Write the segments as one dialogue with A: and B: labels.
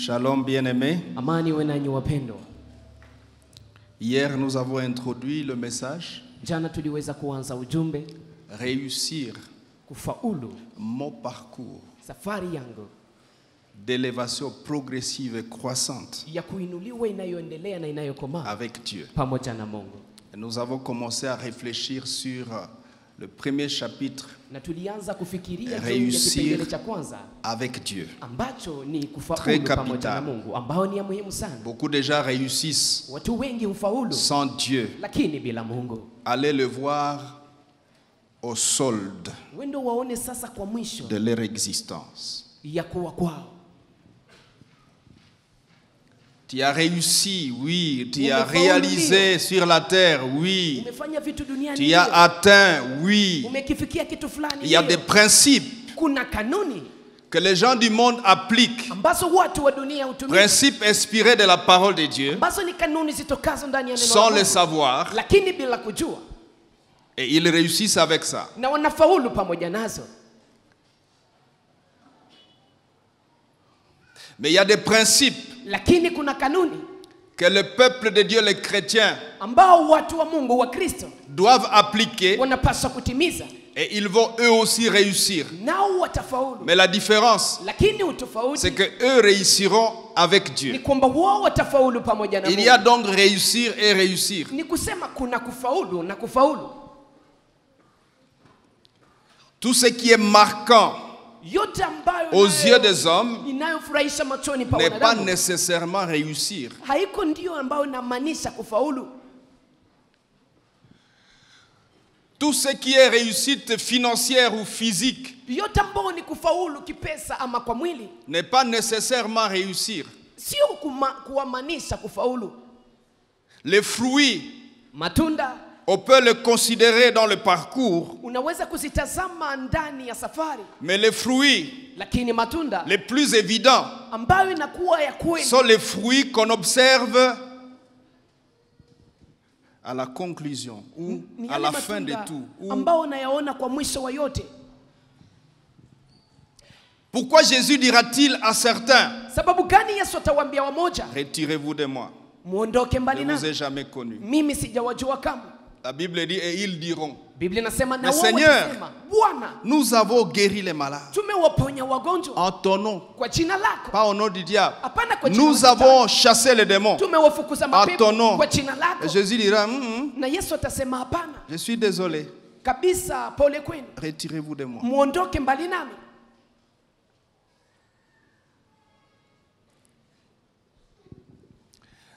A: Shalom bien-aimés.
B: Amani iwe nanyi wapendwa.
A: Hier nous avons introduit le message
B: Jana tuliweza kuanza ujumbe
A: réussir
B: kufaulu
A: mon parcours
B: safari yangu
A: d'élévation progressive et croissante
B: ya kuinuliwa inayoendelea na inayokomaa
A: avec Dieu.
B: pamoja na Mungu.
A: Et nous avons commencé à réfléchir sur le premier chapitre,
B: Na tulianza kufikiria
A: réussir
B: kipengele cha kwanza
A: avec Dieu.
B: ambacho ni
A: Très
B: kufaulu
A: capital.
B: pamoja na Mungu, ambao ni ya muhimu sana.
A: Beaucoup déjà réussissent
B: Watu wengi hufaulu
A: sans Dieu.
B: lakini bila Mungu.
A: Allez le voir au solde
B: Wendo waone sasa kwa mwisho
A: de leur existence.
B: ya kuwa kwao.
A: Tu as réussi, oui. Tu as
B: Umefaulu,
A: réalisé sur la terre, oui.
B: Umefanya vitu duniani,
A: Tu as atteint, oui.
B: umekifikia kitu fulani.
A: Il y a des principes
B: Kuna kanuni
A: que les gens du monde appliquent.
B: ambazo watu wa dunia hutumia,
A: Principes inspirés de la parole de Dieu,
B: ambazo ni kanuni zitokazo ndani ya neno la
A: sans le
B: Mungu,
A: savoir,
B: lakini bila kujua,
A: et ils réussissent avec ça.
B: na wanafaulu pamoja nazo.
A: Mais il y a des principes
B: Lakini kuna kanuni
A: que le peuple de Dieu, les chrétiens,
B: ambao watu wa Mungu wa Kristo
A: doivent appliquer
B: wanapaswa kutimiza,
A: et ils vont eux aussi réussir.
B: nao watafaulu.
A: Mais la différence,
B: Lakini utofauti
A: c'est que eux réussiront avec
B: ni
A: Dieu.
B: kwamba wao watafaulu pamoja na
A: Il y a
B: Mungu.
A: donc réussir et réussir.
B: Ni kusema kuna kufaulu na kufaulu.
A: Tout ce qui est marquant
B: Yote ambayo
A: aux yeux des hommes
B: inayofurahisha machoni pa
A: n'est pas
B: wanadamu
A: nécessairement réussir.
B: haiko ndio ambayo inamaanisha kufaulu.
A: Tout ce qui est réussite financière ou physique
B: Yote ambayo ni kufaulu kipesa ama kwa mwili
A: n'est pas nécessairement réussir.
B: sio kuwamaanisha kufaulu.
A: Les fruits,
B: Matunda
A: on peut les considérer dans le parcours,
B: unaweza kuzitazama ndani ya safari,
A: mais les fruits
B: lakini matunda
A: les plus évidents
B: ambayo inakuwa ya kweli
A: sont les fruits qu'on observe à la conclusion ou
B: ni
A: à
B: yale
A: la fin de
B: matunda
A: tout. Ou
B: ambao unayaona kwa mwisho wa yote.
A: pourquoi Jésus dira-t-il à certains,
B: Sababu gani Yesu atawaambia wamoja,
A: retirez-vous de moi,
B: muondoke
A: je
B: mbali
A: ne vous
B: nami,
A: ai jamais connu.
B: mimi sijawajua kamwe.
A: La Bible dit, et ils diront,
B: Biblia inasema na
A: Mais
B: wao
A: Seigneur,
B: watasema, Bwana,
A: nous avons guéri les malades
B: tumewaponya wagonjwa
A: en ton nom,
B: kwa jina lako.
A: pas au nom du diable.
B: Hapana kwa jina
A: Nous
B: la
A: avons chassé les démons
B: tumewafukuza
A: en ton nom.
B: mapepo kwa jina lako.
A: Et Jésus dira,
B: Na Yesu atasema hapana
A: je suis désolé,
B: kabisa, pole kwenu,
A: retirez-vous de moi.
B: muondoke mbali nami.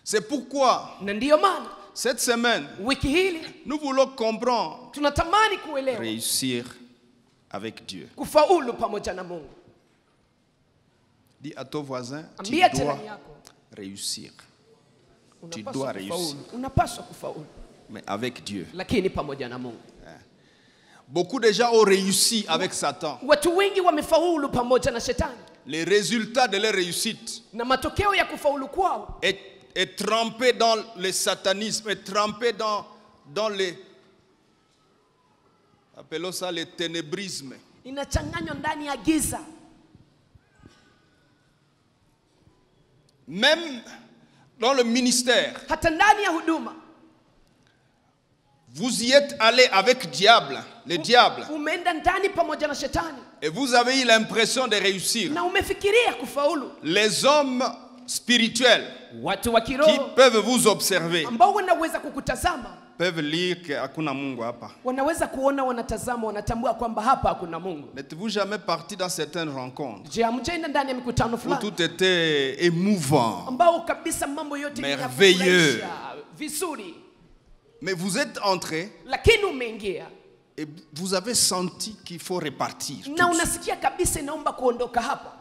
A: C'est pourquoi,
B: Na ndiyo maana
A: cette semaine,
B: wiki hili
A: nous voulons comprendre,
B: tunatamani kuelewa
A: réussir avec Dieu.
B: kufaulu pamoja na Mungu.
A: Dis à ton voisin, tu
B: Ambia
A: dois
B: jirani yako
A: réussir. Tu
B: unapaswa
A: dois
B: kufaulu,
A: réussir,
B: unapaswa kufaulu,
A: mais avec Dieu.
B: lakini pamoja na Mungu.
A: Beaucoup de gens ont réussi avec Satan.
B: Watu wengi wamefaulu pamoja na shetani,
A: Les résultats de leur réussite
B: na matokeo ya kufaulu kwao
A: est trempé dans le satanisme, est trempé dans les, appelons ça le ténébrisme.
B: inachanganywa ndani ya giza.
A: Même dans le ministère,
B: Hata ndani ya huduma
A: vous y êtes allé avec le diable,
B: umeenda ndani pamoja na shetani
A: et vous avez eu l'impression de réussir.
B: na umefikiria kufaulu.
A: Les hommes spirituels
B: Watu wa
A: qui
B: kiroho
A: peuvent vous observer
B: ambao wanaweza kukutazama,
A: peuvent lire que hakuna Mungu hapa.
B: wanaweza kuona, wanatazama, wanatambua kwamba hapa hakuna Mungu.
A: N'êtes-vous jamais parti dans certaines rencontres
B: Je, hamjaenda ndani ya mikutano
A: où
B: fulani
A: tout était émouvant,
B: ambao kabisa mambo yote ni ya
A: Merveilleux.
B: kufurahisha, vizuri,
A: mais vous êtes entré
B: lakini umeingia
A: et vous avez senti qu'il faut repartir. tout
B: na
A: de suite.
B: unasikia kabisa inaomba kuondoka hapa?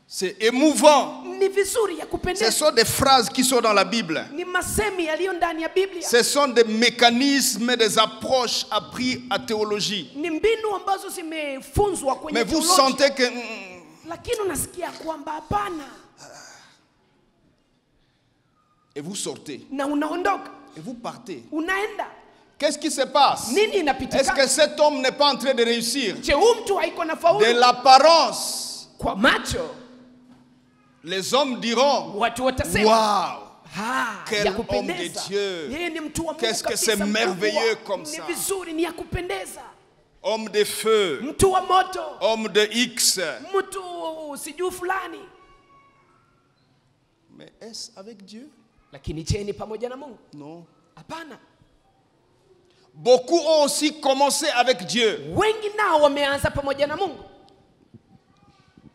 A: C'est émouvant.
B: Ni vizuri ya
A: Ce
B: kupendeza,
A: sont des phrases qui sont dans la Bible.
B: ni masemi yaliyo ndani ya Biblia,
A: Ce sont des mécanismes, des approches appris à théologie.
B: ni mbinu ambazo zimefunzwa kwenye
A: Mais vous
B: theolojia.
A: sentez que
B: Lakini unasikia kwamba hapana,
A: et vous sortez
B: na unaondoka,
A: et vous partez.
B: unaenda.
A: Qu'est-ce qui se passe?
B: Nini
A: Est-ce
B: inapitika?
A: que cet homme n'est pas en train de réussir?
B: Je, huyu mtu haiko na faulu
A: De l'apparence,
B: kwa macho,
A: Les hommes diront,
B: Watu watasema,
A: waouh,
B: "Ha,
A: quel
B: ya
A: homme
B: kupendeza.
A: de Dieu.
B: Yeye ni mtu wa Mungu
A: Qu'est-ce que
B: kabisa,
A: c'est
B: mkubwa.
A: merveilleux comme
B: Ni
A: ça.
B: vizuri, ni ya kupendeza.
A: Homme de feu,
B: Mtu wa moto,
A: homme de X.
B: mtu sijui fulani."
A: Mais est-ce avec Dieu?
B: Lakini je, ni pamoja na Mungu?
A: Non.
B: Hapana.
A: Beaucoup ont aussi commencé avec Dieu.
B: Wengi nao wameanza pamoja na Mungu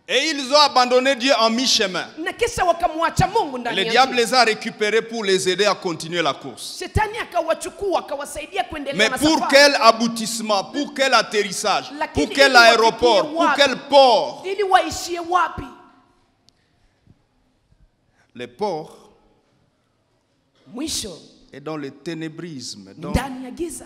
A: Et ils ont abandonné Dieu en mi-chemin.
B: na kisha wakamwacha Mungu ndani
A: Le
B: ya
A: diable
B: njia.
A: les a récupérés pour les aider à continuer la course.
B: Shetani akawachukua akawasaidia kuendelea
A: Mais
B: na
A: pour
B: safari.
A: quel aboutissement? Pour quel atterrissage?
B: Lakini
A: Pour quel
B: ili
A: aéroport?
B: wafikie
A: Pour
B: wapi?
A: quel port?
B: Ili waishie wapi?
A: Le port
B: Mwisho
A: est dans le ténébrisme,
B: ndani ya giza,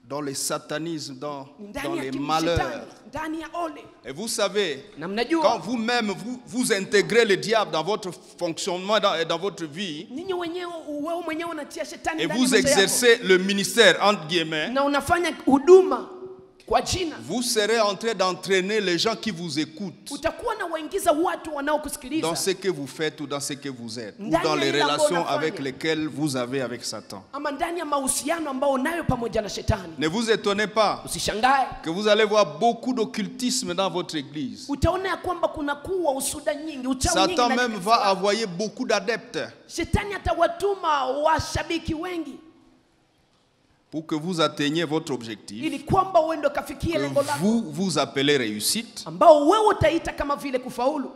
A: dans le satanisme, dans
B: ndani ya
A: les
B: shetani,
A: malheurs.
B: ndani ya ole.
A: Et vous savez,
B: Na
A: quand
B: mnajua
A: vous-même vous intégrez le diable dans votre fonctionnement et dans votre vie,
B: ninyi wenyewe, wewe mwenyewe unatia shetani
A: et
B: ndani ya
A: vous
B: maisha yako,
A: exercez le ministère, entre guillemets,
B: na unafanya huduma kwa jina,
A: vous serez en train d'entraîner les gens qui vous écoutent
B: utakuwa na waingiza watu
A: dans
B: wanaokusikiliza
A: ce que vous faites ou dans ce que vous êtes, ou
B: Ndani
A: dans
B: ya
A: les
B: ile ambayo
A: relations
B: unafanya.
A: avec lesquelles vous avez avec Satan.
B: ama ndani ya mahusiano ambao unayo pamoja na shetani.
A: Ne vous étonnez pas
B: Usishangae,
A: que vous allez voir beaucoup d'occultisme dans votre église.
B: utaona ya kwamba kuna kuwa usuda nyingi, uchawi nyingi
A: Satan
B: ndani ya
A: même
B: kanisa
A: va
B: lako.
A: envoyer beaucoup d'adeptes
B: Shetani atawatuma washabiki wengi
A: pour que vous atteigniez votre objectif,
B: ili kwamba uende ukafikie lengo
A: que
B: lako
A: vous appelez réussite,
B: ambao wewe utaita kama vile kufaulu,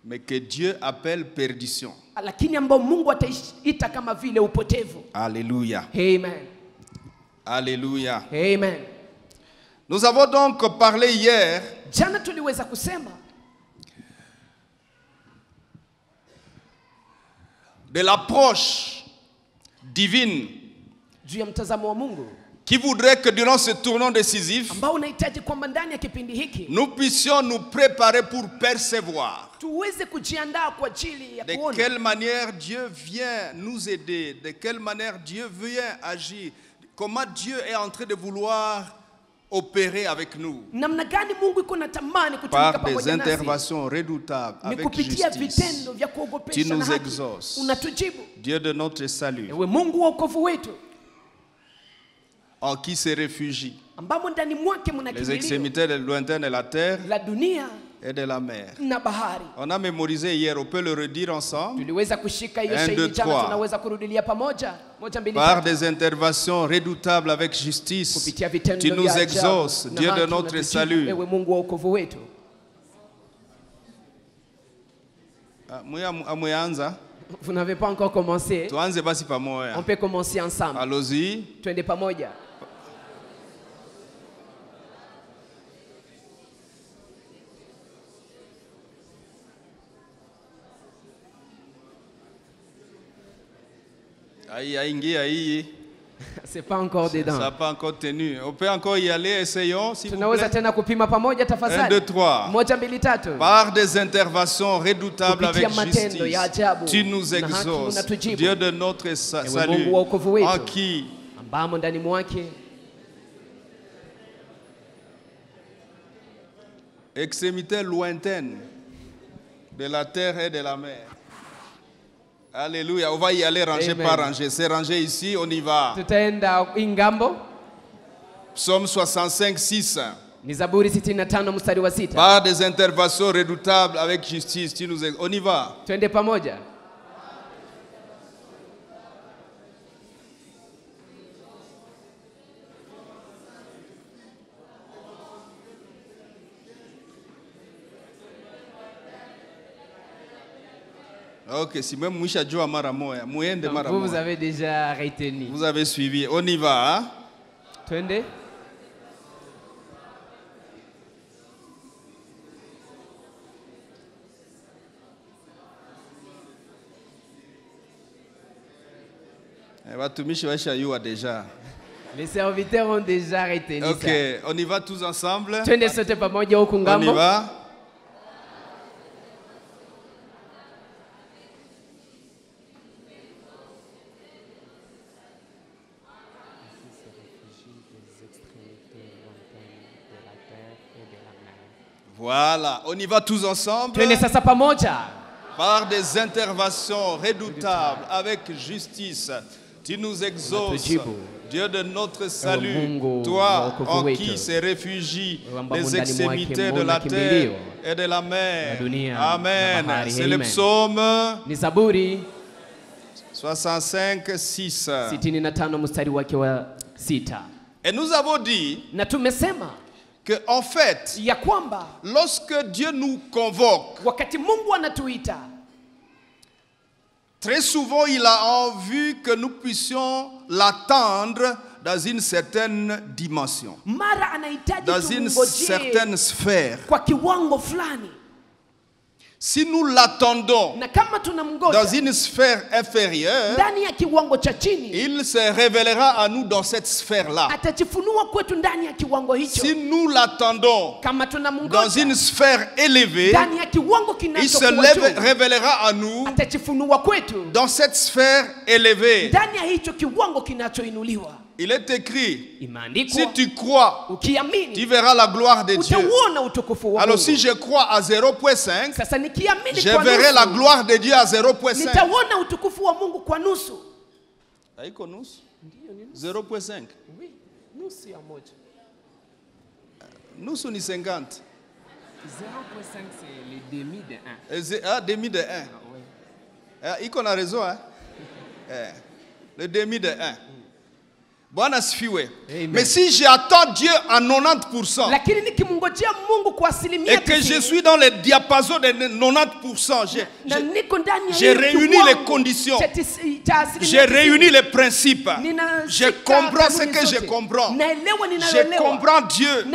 A: mais que Dieu appelle perdition.
B: lakini ambao Mungu ataita kama vile upotevu.
A: Alléluia.
B: Amen.
A: Alléluia.
B: Amen.
A: Nous avons donc parlé hier
B: Jana tuliweza kusema
A: de l'approche divine
B: juu ya mtazamo wa Mungu
A: qui voudrait que durant ce tournant décisif,
B: ambao unahitaji kwamba ndani ya kipindi hiki
A: nous puissions nous préparer pour percevoir
B: tuweze kujiandaa kwa ajili ya
A: de
B: kuona
A: quelle manière Dieu vient nous aider, de quelle manière Dieu vient agir, comment Dieu est en train de vouloir opérer avec nous
B: namna gani Mungu iko na tamani kutumika
A: par des
B: pamoja nasi.
A: interventions redoutables
B: Ni
A: avec
B: kupitia
A: justice.
B: vitendo vya
A: Tu
B: kuogopesha na
A: nous
B: haki.
A: exauces.
B: Unatujibu.
A: Dieu de notre salut,
B: Ewe Mungu wa wokovu wetu
A: en qui se réfugient
B: ambamo ndani mwake mna
A: les
B: kimbilio
A: extrémités lointaines de la terre
B: la dunia
A: et de la mer.
B: na bahari.
A: On a mémorisé hier, on peut le redire ensemble,
B: Tuliweza kushika hiyo
A: 1, 2,
B: shahidi jana,
A: 3.
B: tunaweza kurudilia pamoja. Moja, mbili,
A: par
B: tatu.
A: des interventions redoutables avec justice.
B: Kupitia vitendo
A: Tu nous
B: vya
A: exauces,
B: ajabu na
A: Dieu de
B: haki
A: notre
B: unatujibu.
A: salut.
B: Ewe Mungu wa wokovu wetu.
A: Amuyanza,
B: Vous n'avez pas encore commencé.
A: tuanze basi
B: On
A: pamoja.
B: peut commencer ensemble.
A: Allons-y.
B: Twende pamoja.
A: Aïe.
B: C'est pas encore
A: Ça
B: dedans.
A: n'a pas encore tenu. On peut encore y aller, essayons, s'il vous
B: Tunaweza
A: plaît.
B: tena kupima pamoja
A: 1, 2,
B: tafadhali.
A: 3.
B: Moja, mbili, tatu.
A: Par des interventions redoutables
B: Kupitia
A: avec
B: matendo ya
A: justice,
B: ajabu
A: tu nous
B: na haki
A: exauces,
B: unatujibu.
A: Dieu de notre salut,
B: Mungu wa wokovu wetu.
A: en qui
B: Ambamo ndani mwake
A: extrémité lointaine de la terre et de la mer. Alléluia. On va y aller rangé
B: Amen.
A: par rangé. C'est rangé ici, on y va.
B: tutaenda ingambo.
A: Psaume 65, 6.
B: Ni Zaburi 65 mstari wa 6.
A: Par des interventions redoutables avec justice, tu nous on y va.
B: Twende pamoja.
A: Ok, si même Moucha Joa mara moya, muende
B: Donc,
A: mara
B: vous
A: moya.
B: avez déjà retenu.
A: Vous avez suivi. On y va. Hein?
B: Twende.
A: Watumishi waisha yua déjà.
B: Les serviteurs ont déjà retenu
A: Ok,
B: ça.
A: on y va tous ensemble.
B: Twende sote pamoja huku
A: On y
B: ngambo.
A: va. Voilà, on y va tous ensemble.
B: Twende sasa pamoja.
A: par des interventions redoutables, avec justice, tu nous exauces, Dieu de notre salut, toi en qui se réfugient les extrémités de la terre et de la mer. Amen. C'est le psaume 65, 6. Et nous avons dit que en fait, lorsque Dieu nous convoque, très souvent il a envie que nous puissions l'attendre dans une certaine dimension, dans une certaine sphère. Si nous l'attendons dans une sphère inférieure, il se révélera à nous dans cette sphère-là. Si nous l'attendons dans une sphère élevée, il se révélera à nous dans cette sphère élevée. Il est écrit, si tu crois, tu verras la gloire de Dieu. Alors si je crois à 0.5, je verrai la gloire de Dieu à 0.5. 0.5. Nusu ni 50.
B: 0.5 c'est le demi de 1.
A: Ah, demi de 1. Iko na raison, hein? Le demi de 1. Bwana sifiwe. Mais si j'attends Dieu à 90% et que je suis dans le diapason de 90%, j'ai réuni les conditions, j'ai réuni les principes, je comprends ce que je comprends, je comprends Dieu,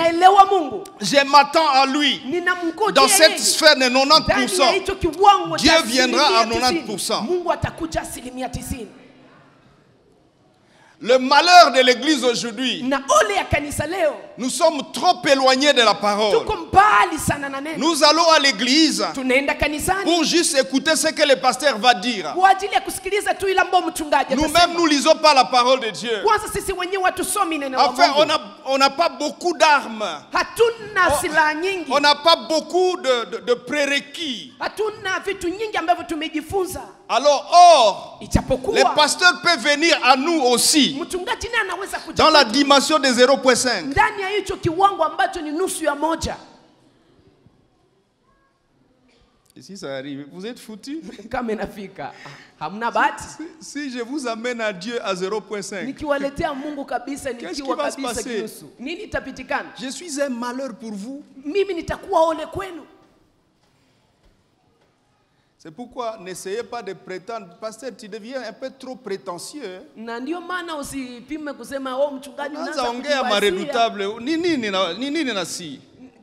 A: je m'attends à lui. Dans cette sphère de 90%, Dieu viendra à 90%. Le malheur de l'église aujourd'hui, nous sommes trop éloignés de la parole. Nous allons à l'église pour juste écouter ce que le pasteur va dire. Nous-mêmes, nous ne lisons pas la parole de Dieu. Enfin, on n'a pas beaucoup d'armes. On n'a pas beaucoup de prérequis. Alors, or, les pasteurs peuvent venir à nous aussi dans la dimension de 0.5. Ici, ça arrive. Vous êtes foutus. Si je vous amène à Dieu à 0.5, qu'est-ce qui va se passer? Je suis un malheur pour vous. C'est pourquoi n'essayez pas de prétendre. Pasteur, tu deviens un peu trop prétentieux.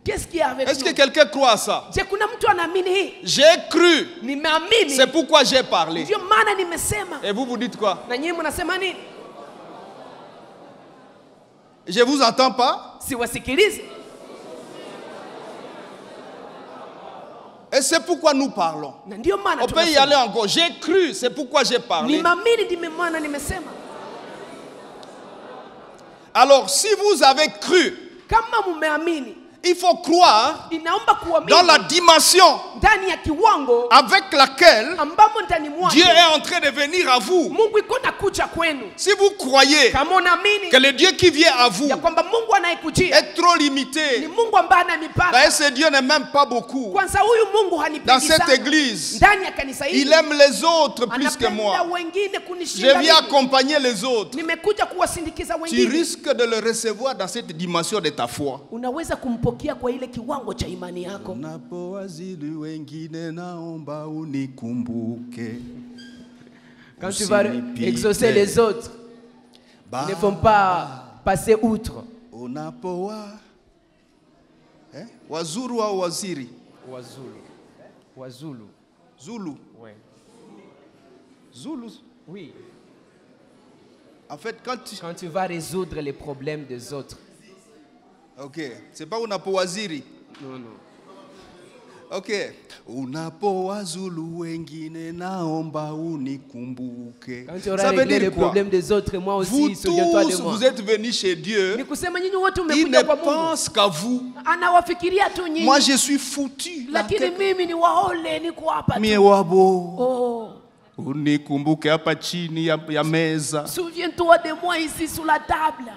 B: Qu'est-ce qu'il y a avec nous?
A: Est-ce que quelqu'un croit à ça? J'ai cru. C'est pourquoi j'ai parlé. Et vous dites quoi? Je vous entends pas? Et c'est pourquoi nous parlons. On peut y aller encore. J'ai cru, c'est pourquoi j'ai parlé. Alors, si vous avez cru, il faut croire dans la dimension avec laquelle Dieu est en train de venir à vous. Si vous croyez que le Dieu qui vient à vous est trop limité, ce Dieu ne m'aime pas beaucoup. Dans cette église, il aime les autres plus que moi. Je viens accompagner les autres. Tu risques de le recevoir dans cette dimension de ta foi.
B: Quand tu vas exaucer les autres, ils ne vont pas passer outre.
A: Wazuru ou waziri?
B: Wazulu.
A: Zulu.
B: Ouais.
A: Zulu.
B: Oui.
A: En fait, quand
B: tu vas résoudre les problèmes des autres.
A: Ok. C'est pas unapo waziri.
B: Non.
A: Ok. Unapowazulu wengine naomba unikumbuke.
B: Ça veut dire les problèmes des autres, moi aussi, souviens-toi de moi.
A: Vous êtes venus chez Dieu. Il ne pense qu'à vous. Moi je suis foutu. Unikumbuke hapa chini ya meza.
B: Souviens-toi de moi ici sous la table.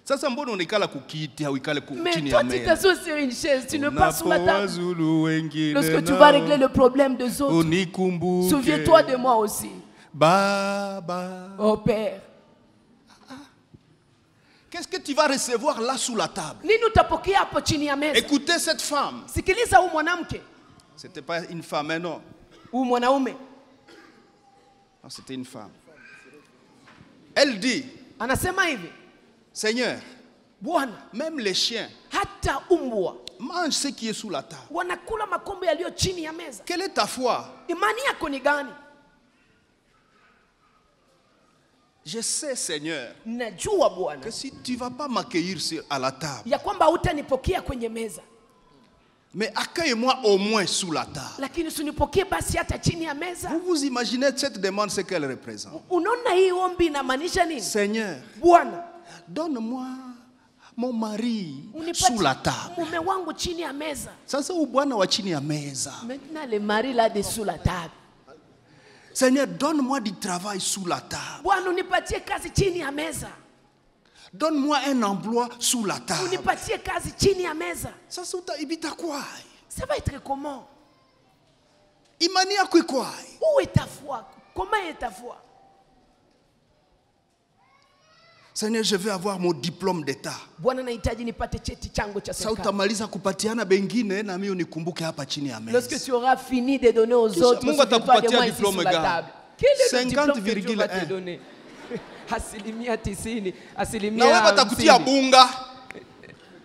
A: Sasa mbona unikala kukiti hauikale chini
B: Mais toi
A: ya meza?
B: tu t'assois sur une chaise, tu ne pas sur la table. Lorsque tu vas régler le problème des autres, souviens-toi de moi aussi.
A: Baba.
B: Oh Père.
A: Qu'est-ce que tu vas recevoir là sous la table?
B: Écoutez
A: cette femme.
B: C'était
A: pas une femme, non.
B: Non,
A: c'était une femme. Elle dit, Seigneur, même les chiens mangent ce qui est sous la table. Quelle est ta foi? Je sais, Seigneur, que si tu ne vas pas m'accueillir à la table, mais accueille-moi au moins sous la table. Vous vous imaginez cette demande, ce qu'elle représente? Seigneur, donne-moi mon mari sous la table. Ça c'est au bwana wa chini ya meza.
B: Maintenant le mari là dessous la table.
A: Seigneur, donne-moi du travail sous la table. Donne-moi un emploi sous la table. Ça
B: va être comment?
A: Où
B: est ta foi? Comment est ta foi?
A: Seigneur, je veux avoir mon diplôme d'état.
B: Lorsque tu auras fini de donner aux autres, souviens-toi de moi ici sur la table. Quel est le diplôme que Dieu va te donner?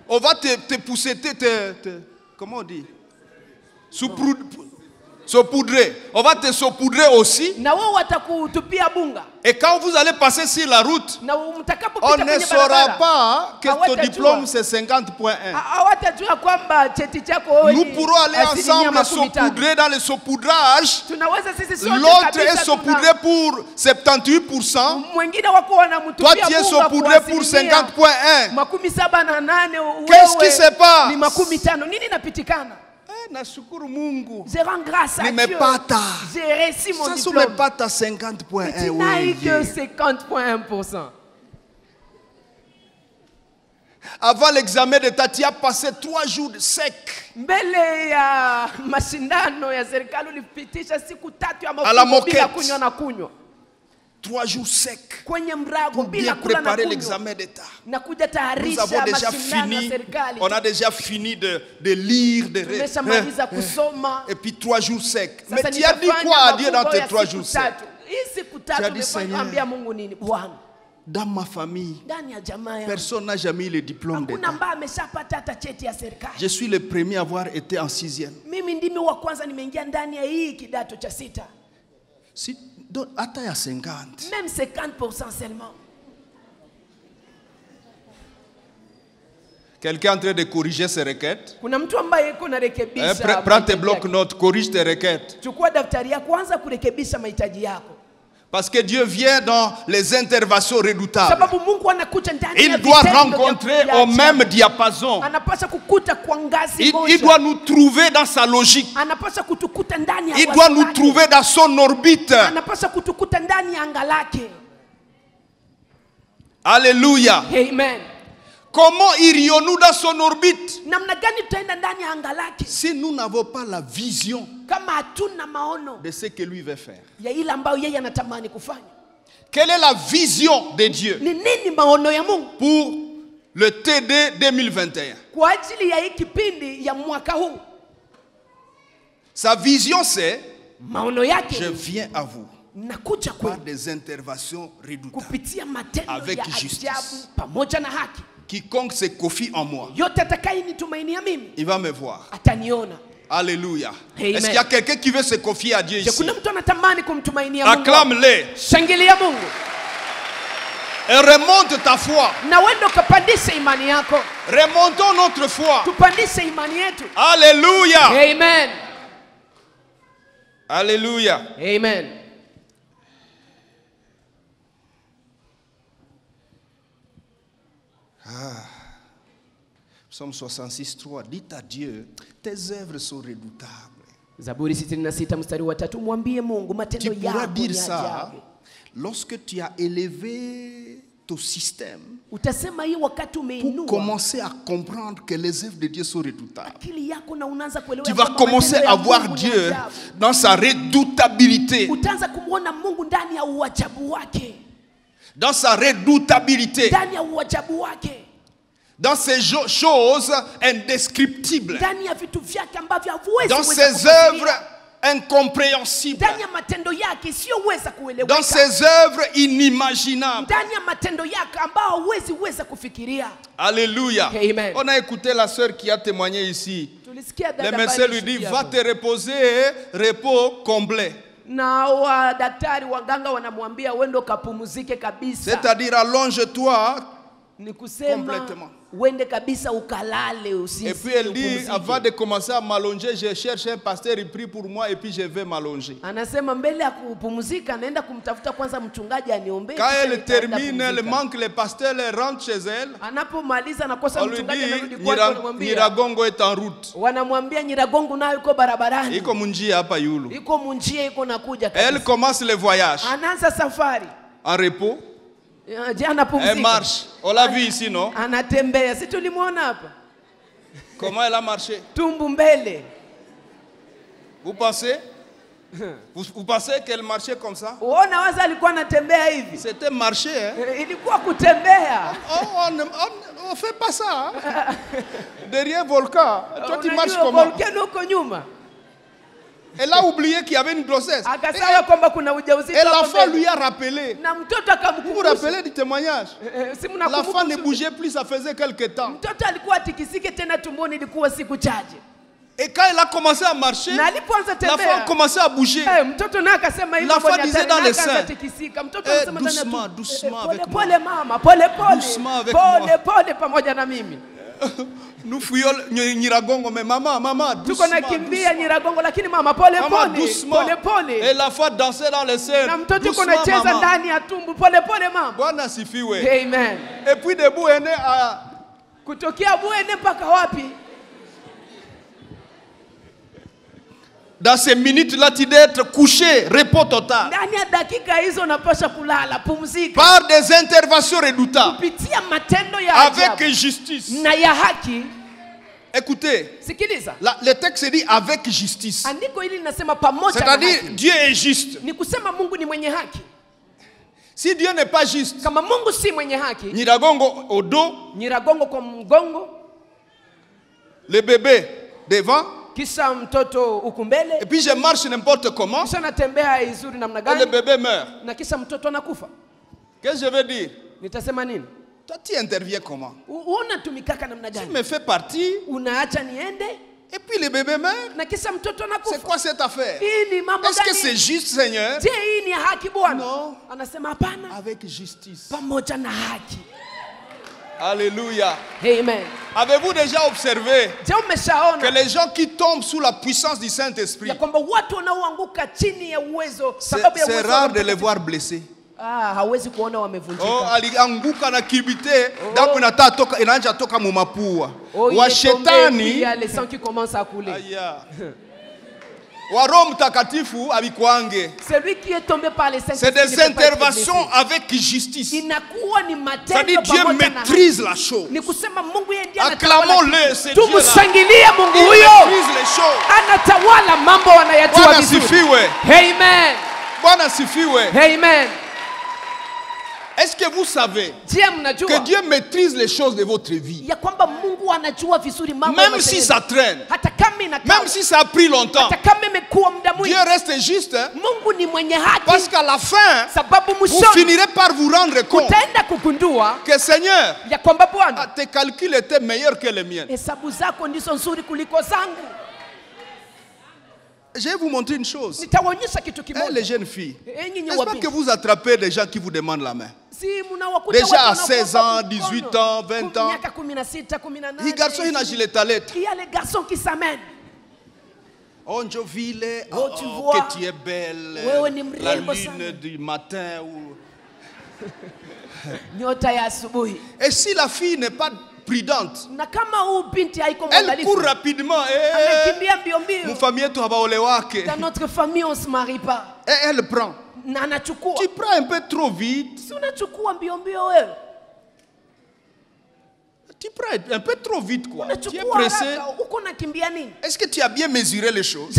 A: On va te pousser, comment on dit? Saupoudrer. On va te saupoudrer aussi. Et quand vous allez passer sur la route, on ne saura pas que ton diplôme c'est 50.1. Nous pourrons aller ensemble saupoudrer dans le saupoudrage. L'autre est saupoudré pour 78%. Toi tu es saupoudré pour 50.1. Qu'est-ce qui se passe?
B: Je rends grâce à Dieu. J'ai réussi mon diplôme. Tu n'as eu que 50.1%.
A: Avant l'examen de tu as passé 3 jours secs. À la moquette. 3 jours secs pour bien préparer l'examen d'État. Nous avons déjà fini. On a déjà fini de lire, et puis 3 jours secs. Mais tu as dit quoi à Dieu dans tes 3 jours secs? Tu as dit, Seigneur, dans ma famille, personne n'a jamais eu le diplôme d'État. Je suis le premier à avoir été en 6e. Si, attends à 50.
B: Même 50% seulement.
A: Quelqu'un est en train de corriger ses requêtes. Prends tes blocs-notes, corrige tes requêtes. Parce que Dieu vient dans les interventions redoutables. Il doit rencontrer au même diapason. Il doit nous trouver dans sa logique. Il doit nous trouver dans son orbite. Alléluia.
B: Amen.
A: Comment irions-nous dans son orbite si nous n'avons pas la vision de ce que lui veut faire? Quelle est la vision de Dieu pour le TD 2021? Sa vision c'est: je viens à vous par des interventions redoutables avec justice. Quiconque se confie en moi, il va me voir. Alléluia. Est-ce qu'il y a quelqu'un qui veut se confier à Dieu ici? Acclame-le. Et remonte ta foi. Remontons notre foi. Alléluia.
B: Amen.
A: Alléluia.
B: Amen.
A: Psaume 66, 3. Dites à Dieu, tes œuvres sont redoutables.
B: Zaburi 66 mstari wa 3, mwambie Mungu matendo yako.
A: Tu pourras dire ça lorsque tu as élevé ton système pour commencer à comprendre que les œuvres de Dieu sont redoutables. Tu vas commencer à voir Dieu dans sa redoutabilité. Dans sa redoutabilité. Dans ces choses indescriptibles. Dans ses œuvres incompréhensibles. Dans ses œuvres inimaginables. Alléluia.
B: Amen.
A: On a écouté la sœur qui a témoigné ici. Le médecin lui dit, va te reposer, repos comblé. C'est-à-dire allonge-toi complètement. Et puis elle dit, avant de commencer à m'allonger, je cherche un pasteur, il prie pour moi et puis je vais m'allonger. Quand elle termine, elle manque le pasteur, elle rentre chez elle. On lui dit, Nyiragongo est en route. Elle commence le voyage. En repos. Elle marche. On l'a vu ici, non? Comment elle a marché? Vous pensez? Vous pensez qu'elle marchait comme ça? C'était marcher. Hein? On fait pas ça. Hein? Derrière volcan. Toi tu marches comment? Elle a oublié qu'il y avait une grossesse. Et l'enfant lui a rappelé. Vous vous rappelez du témoignage? L'enfant ne bougeait plus, ça faisait quelques temps. Et quand elle a commencé à marcher, l'enfant a commencé à bouger. L'enfant disait dans les seins, doucement, doucement avec moi. Doucement avec moi. Nous fuyons Nyiragongo, mais maman, doucement. Maman, doucement. Et la fois dansait dans les scènes. Doucement, maman. Bwana sifiwe.
B: Amen.
A: Et puis debout est né à... Dans ces minutes-là, tu dois être couché, repos total. Par des interventions redoutables. Avec justice. Écoutez, le texte dit avec justice. C'est-à-dire Dieu est juste. Si Dieu n'est pas juste, Nyiragongo au dos, le bébé devant, et puis je marche n'importe comment, et le bébé meurt. Qu'est-ce que je veux dire? Toi tu interviens comment? Tu me fais partie, et puis le bébé meurt. C'est quoi cette affaire? Est-ce que c'est juste, Seigneur? Non. Avec justice. Alléluia.
B: Amen.
A: Avez-vous déjà observé que les gens qui tombent sous la puissance du Saint-Esprit, c'est rare de les voir blessés? Alianguka na kibite damu inaanza toka mu mapua. Wa shetani wa Roho Mtakatifu abikwange.
B: Celui qui est tombé par les saints.
A: C'est des interventions avec justice. C'est-à-dire Dieu maîtrise la chose. Acclamons-le, c'est Dieu là. Il maîtrise les choses. Bwana sifiwe.
B: Amen.
A: Bwana sifiwe.
B: Amen.
A: Est-ce que vous savez que Dieu maîtrise les choses de votre vie? Même si ça traîne, même si ça a pris longtemps, Dieu reste juste. Hein? Parce qu'à la fin, vous finirez par vous rendre compte que Seigneur, tes calculs étaient meilleurs que les miens. Je vais vous montrer une chose. Les jeunes filles, n'est-ce pas que vous attrapez des gens qui vous demandent la main? Déjà à 16 ans, 18 ans, 20 ans. Les garçons, ils n'agissent pas.
B: Il y a les garçons qui s'amènent.
A: Oh, tu
B: vois,
A: que tu es belle. La lune du matin. Et si la fille n'est pas prudente, elle court rapidement.
B: Dans notre famille, on ne se marie pas.
A: Et elle prend. Tu prends un peu trop vite. Tu prends un peu trop vite, quoi. Tu es pressé. Est-ce que tu as bien mesuré les choses?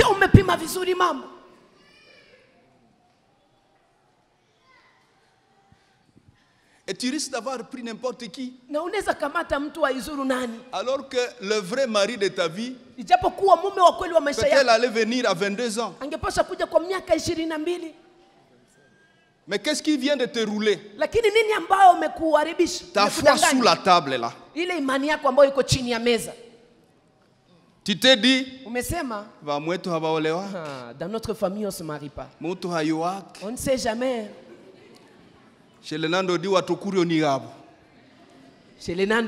A: Et tu risques d'avoir pris n'importe qui. Alors que le vrai mari de ta vie, peut-être allait venir à 22 ans. Mais qu'est-ce qui vient de te rouler? Ta foi sous la table là. Tu t'es dit,
B: dans notre famille on ne se marie pas. On ne sait jamais.
A: Chez les Nando,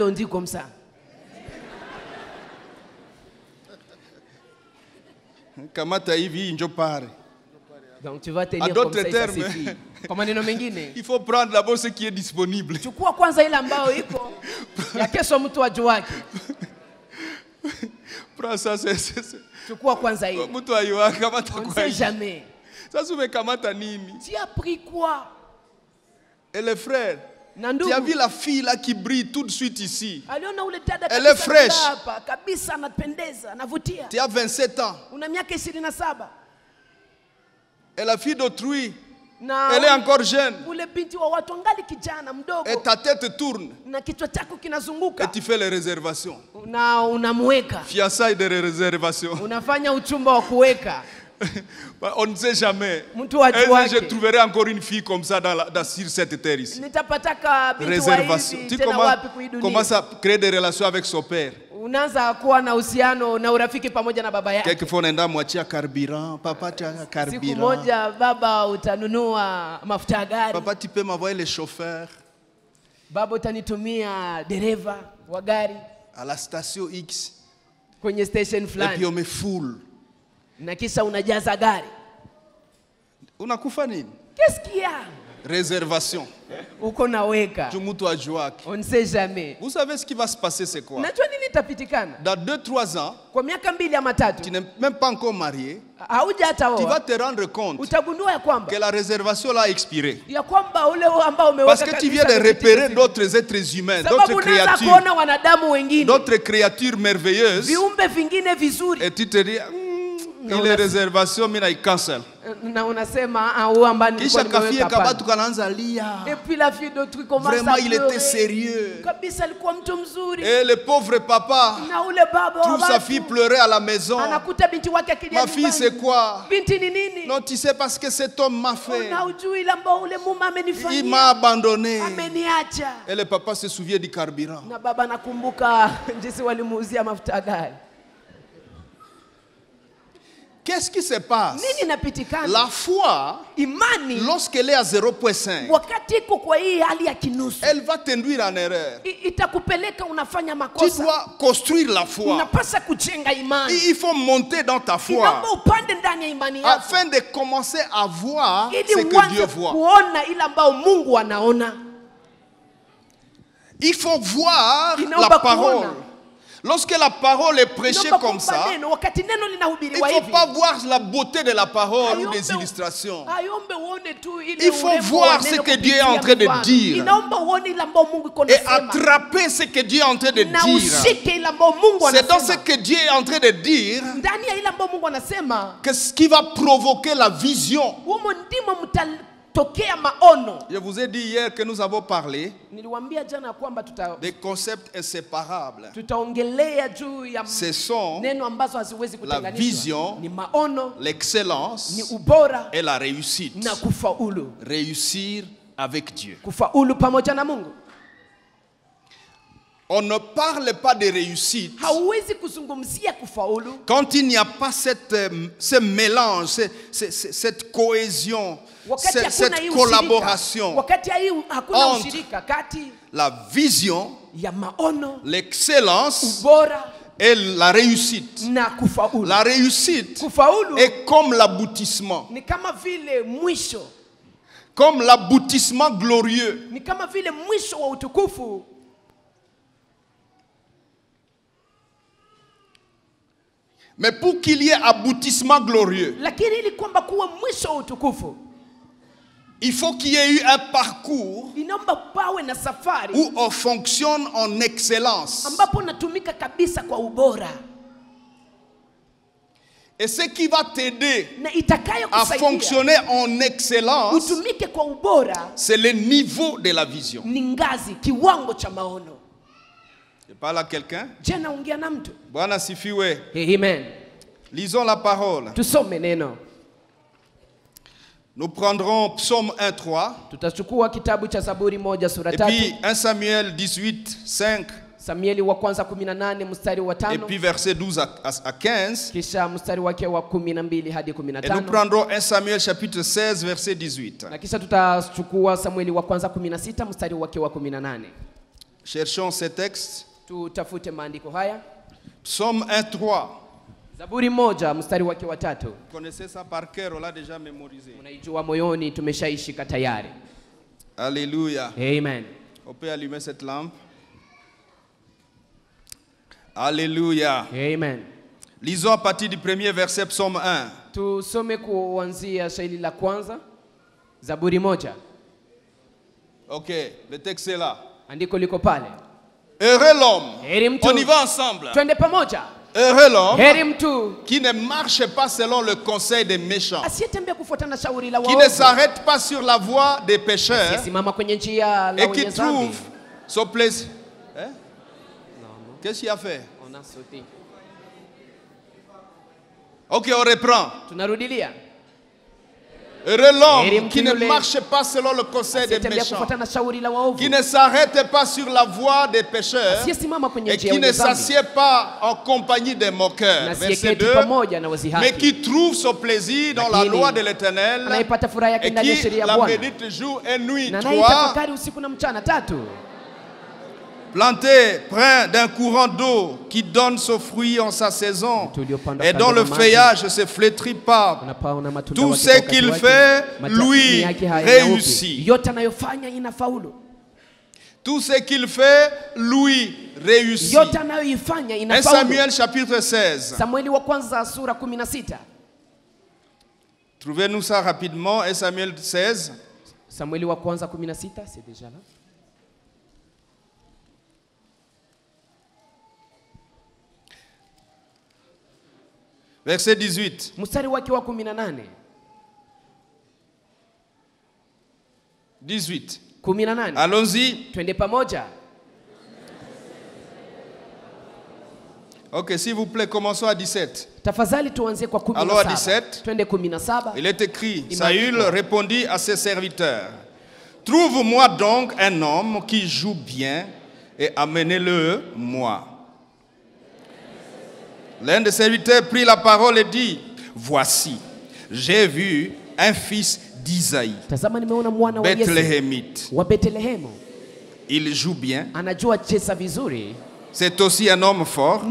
B: on dit comme ça. Donc tu vas tenir comme ça, ça suffit.
A: Il faut prendre d'abord ce qui est disponible. Prends ça, c'est.
B: On ne sait jamais. Tu as pris quoi?
A: Et les frères, tu as vu la fille là qui brille tout de suite ici. Elle est fraîche. Tu as 27 ans. Et la fille d'autrui, elle est encore jeune. Et ta tête tourne. Et tu fais les réservations. Fiançailles de réservation. On ne sait jamais. Je trouverai encore une fille comme ça sur cette terre ici. Réservation. Tu commences à créer des relations avec son père. Quelquefois on a moitié carburant. Papa, tu as carburant. Papa, tu peux m'envoyer les chauffeurs. À la station X. Et puis on me foule. Unakufa nini?
B: Qu'est-ce qu'il y a?
A: Réservation.
B: On ne sait jamais.
A: Vous savez ce qui va se passer, c'est quoi? Dans 2-3 ans, tu n'es même pas encore marié. Tu vas te rendre compte que la réservation là a expiré. Parce que tu viens de repérer d'autres êtres humains, d'autres créatures merveilleuses. Et tu te dis, les réservations, mais il cancel.
B: Et puis la fille d'autrui commence
A: vraiment,
B: à pleurer.
A: Il était sérieux.
B: Et
A: le pauvre papa trouve sa fille pleurer à la maison. Ma fille, c'est quoi? Non, tu sais, parce que cet homme m'a fait. Il m'a abandonné. Et le papa se souvient du carburant. Qu'est-ce qui se passe? La foi, lorsqu'elle est à 0.5, elle va t'induire en erreur. Tu dois construire la foi. Il faut monter dans ta foi afin de commencer à voir ce que Dieu voit. Il faut voir la parole. Lorsque la parole est prêchée comme ça, il ne faut pas voir la beauté de la parole ou des illustrations. Il faut voir ce que Dieu est en train de dire et attraper ce que Dieu est en train de dire. C'est dans ce que Dieu est en train de dire que ce qui va provoquer la vision. Je vous ai dit hier que nous avons parlé des concepts inséparables. Ce sont la vision, l'excellence et la réussite. Réussir avec Dieu. On ne parle pas de réussite quand il n'y a pas ce mélange, cette cohésion, cette collaboration entre la vision, l'excellence et la réussite. La réussite est comme l'aboutissement. Comme l'aboutissement glorieux. Mais pour qu'il y ait aboutissement glorieux, il faut qu'il y ait eu un parcours où on fonctionne en excellence. Et ce qui va t'aider à fonctionner en excellence, c'est le niveau de la vision. Je parle à quelqu'un. Bwana sifiwe.
B: Amen.
A: Lisons la parole. Nous prendrons Psaume 1:3. Et puis 1 Samuel 18:5. Et puis verset 12 à 15. Et nous prendrons 1 Samuel chapitre 16 verset 18. Cherchons ces textes. Psaume 1:3. Vous connaissez ça par cœur, on l'a déjà mémorisé. Alléluia.
B: Amen.
A: On peut allumer cette lampe. Alléluia.
B: Amen.
A: Lisons à partir du premier verset Psaume 1. Ok, le texte est là. Heureux l'homme. On y va ensemble. Heureux l'homme qui ne marche pas selon le conseil des méchants, qui ne s'arrête pas sur la voie des pécheurs et qui trouve son plaisir. Hein? Qu'est-ce qu'il a fait?
B: On a sauté.
A: Ok, on reprend. Heureux l'homme qui ne marche pas selon le conseil des méchants, qui ne s'arrête pas sur la voie des pécheurs et qui ne s'assied pas en compagnie des moqueurs. Verset 2. Mais qui trouve son plaisir dans la loi de l'Éternel et qui la médite jour et nuit. 3. Planté près d'un courant d'eau qui donne son fruit en sa saison et dont le feuillage ne se flétrit pas. Tout ce qu'il fait, lui réussit. Tout ce qu'il fait, lui réussit. 1 Samuel chapitre 16. Trouvez-nous ça rapidement. 1 Samuel 16.
B: C'est déjà là.
A: Verset 18. 18. Allons-y. Ok, s'il vous plaît, commençons à 17. Alors à 17, il est écrit, Saül répondit à ses serviteurs, trouve-moi donc un homme qui joue bien et amenez-le moi. L'un des serviteurs prit la parole et dit, voici, j'ai vu un fils d'Isaïe, Bethléemite. Il joue bien. C'est aussi un homme fort.